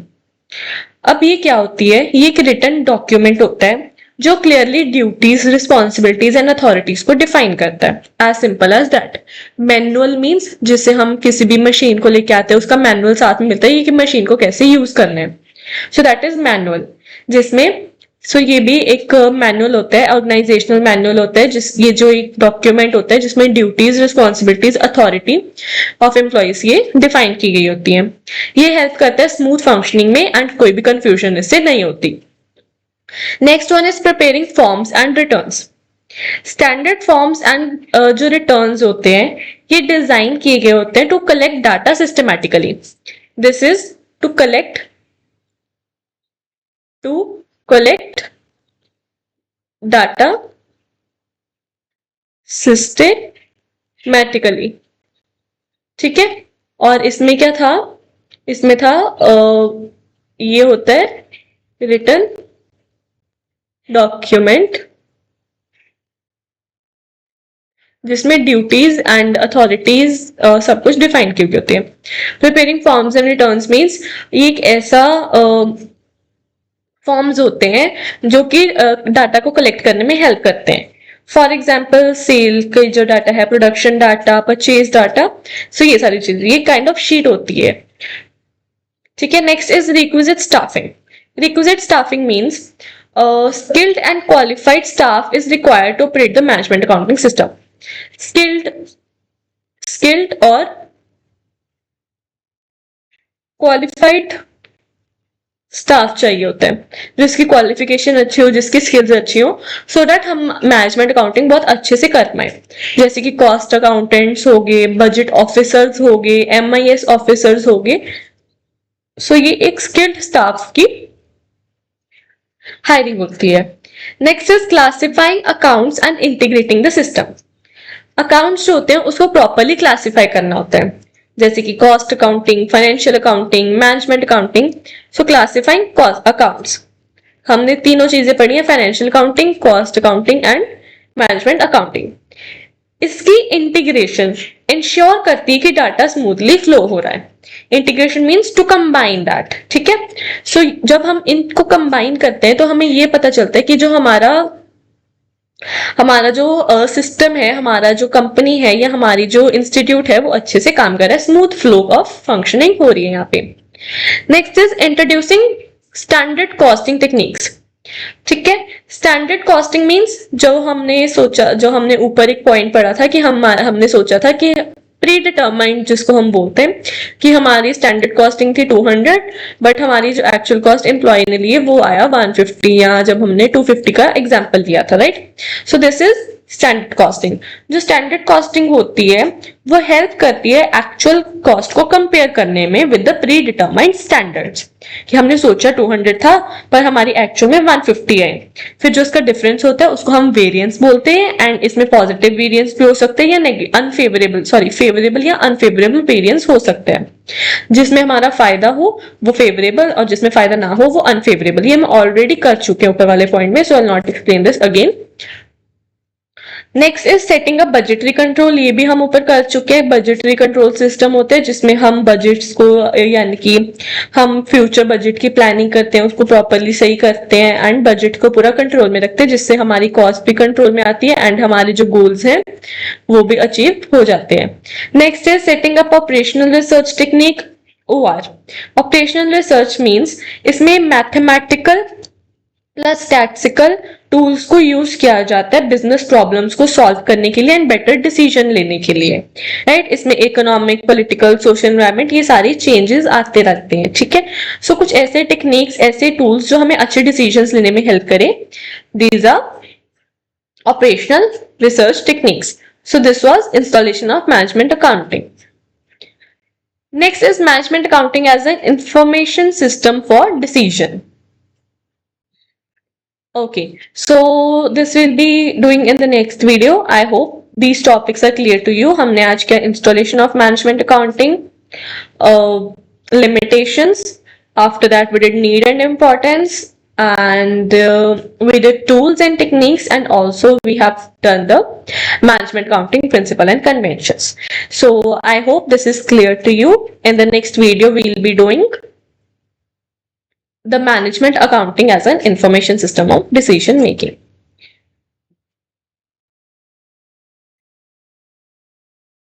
अब ये क्या होती है? ये एक रिटन डॉक्यूमेंट होता है जो clearly duties, responsibilities and authorities को डिफाइन करता है। As simple as that. Manual means जिससे हम किसी भी मशीन को लेके आते हैं उसका मैनुअल साथ में मिलता है, ये कि मशीन को कैसे यूज करना है। सो दैट इज मैनुअल, जिसमें ये भी एक मैनुअल होता है, ऑर्गेनाइजेशनल मैनुअल होता है, ये जो एक डॉक्यूमेंट होता है जिसमें duties, responsibilities, authority of employees ये डिफाइन की गई होती है। ये हेल्प करता है स्मूथ फंक्शनिंग में एंड कोई भी कंफ्यूजन इससे नहीं होती। Next one is preparing forms and returns. Standard forms and जो रिटर्न्स होते हैं ये डिजाइन किए गए होते हैं to collect data systematically. This is to collect data systematically, ठीक है। और इसमें क्या था? इसमें था ये होता है रिटन डॉक्यूमेंट जिसमें ड्यूटीज एंड अथॉरिटीज सब कुछ डिफाइन की होती है। Preparing forms and returns means ये एक ऐसा फॉर्म्स होते हैं जो कि डाटा को कलेक्ट करने में हेल्प करते हैं। फॉर एग्जाम्पल सेल का जो डाटा है, प्रोडक्शन डाटा, परचेज डाटा, सो ये सारी चीजें, ये काइंड ऑफ शीट होती है, ठीक है। Next is requisite staffing. Requisite staffing means skilled and qualified staff is required to operate the management accounting system. Skilled और qualified स्टाफ चाहिए होता है जिसकी क्वालिफिकेशन अच्छी हो, जिसकी स्किल्स अच्छी हो, सो दैट हम मैनेजमेंट अकाउंटिंग बहुत अच्छे से कर पाए। जैसे कि कॉस्ट अकाउंटेंट्स हो गए, बजट ऑफिसर्स हो गए, MIS ऑफिसर्स हो गए। सो ये एक स्किल्ड स्टाफ की हायरिंग होती है। Next is classifying accounts and integrating the system. Accounts जो होते हैं उसको प्रॉपरली क्लासिफाई करना होता है, जैसे कि cost accounting, financial accounting, management accounting. So classifying accounts, हमने तीनों चीजें पढ़ी है, financial accounting, cost accounting and management accounting. इसकी इंटीग्रेशन इंश्योर करती है कि डाटा स्मूथली फ्लो हो रहा है। Integration means to combine that, ठीक है। सो जब हम इनको कंबाइन करते हैं तो हमें ये पता चलता है कि जो हमारा जो सिस्टम है, हमारा जो कंपनी है या हमारी जो इंस्टीट्यूट है वो अच्छे से काम कर रहा है, स्मूथ फ्लो ऑफ फंक्शनिंग हो रही है यहाँ पे। Next is introducing standard costing techniques, ठीक है। स्टैंडर्ड कॉस्टिंग मीन्स जो हमने ऊपर एक पॉइंट पढ़ा था कि हमने सोचा था कि प्री डिटरमाइंड जिसको हम बोलते हैं कि हमारी स्टैंडर्ड कॉस्टिंग थी 200, बट हमारी जो एक्चुअल कॉस्ट एम्प्लॉय ने लिए वो आया 150, या जब हमने 250 का एग्जाम्पल दिया था, right. So this is standard costing. जो स्टैंडर्ड कॉस्टिंग होती है वो हेल्प करती है एक्चुअल कॉस्ट को कंपेयर करने में with the pre determined standards, कि हमने सोचा 200 था पर हमारी एक्चुअल में 150 है। फिर जो उसका डिफरेंस होता है उसको हम वेरिएंस बोलते हैं, एंड इसमें पॉजिटिव वेरिएंस भी हो सकते हैं या फेवरेबल या अनफेवरेबल वेरिएंस हो सकते हैं। जिसमें हमारा फायदा हो वो फेवरेबल और जिसमें फायदा ना हो वो अनफेवरेबल। ये हम ऑलरेडी कर चुके हैं ऊपर वाले पॉइंट में, so I will not explain this again. Next is setting up budgetary control. ये भी हम ऊपर कर चुके हैं। बजटरी कंट्रोल सिस्टम होते हैं जिसमें हम बजट्स को, यानी कि हम फ्यूचर बजट की प्लानिंग करते हैं, उसको प्रॉपरली सही करते हैं एंड बजट को पूरा कंट्रोल में रखते हैं, जिससे हमारी कॉस्ट भी कंट्रोल में आती है एंड हमारे जो गोल्स हैं वो भी अचीव हो जाते हैं। Next is setting up operational research technique, OR। Operational research means इसमें मैथमेटिकल प्लस स्टैटिस्टिकल टूल्स को यूज किया जाता है बिजनेस प्रॉब्लम्स को सॉल्व करने के लिए एंड बेटर डिसीजन लेने के लिए, राइट। इसमें इकोनॉमिक, पॉलिटिकल, सोशल एनवायरनमेंट, ये सारी चेंजेस आते रहते हैं, ठीक है। सो कुछ ऐसे टेक्निक्स, ऐसे टूल्स जो हमें अच्छे डिसीजंस लेने में हेल्प करें, these are operational research techniques. So this was installation of management accounting. Next is management accounting as an information system for decision. Okay, so this will be doing in the next video. I hope these topics are clear to you. हमने आज क्या installation of management accounting, limitations. After that we did need and importance, and we did tools and techniques, and also we have done the management accounting principle and conventions. So I hope this is clear to you. In the next video we will be doing the management accounting as an information system of decision making.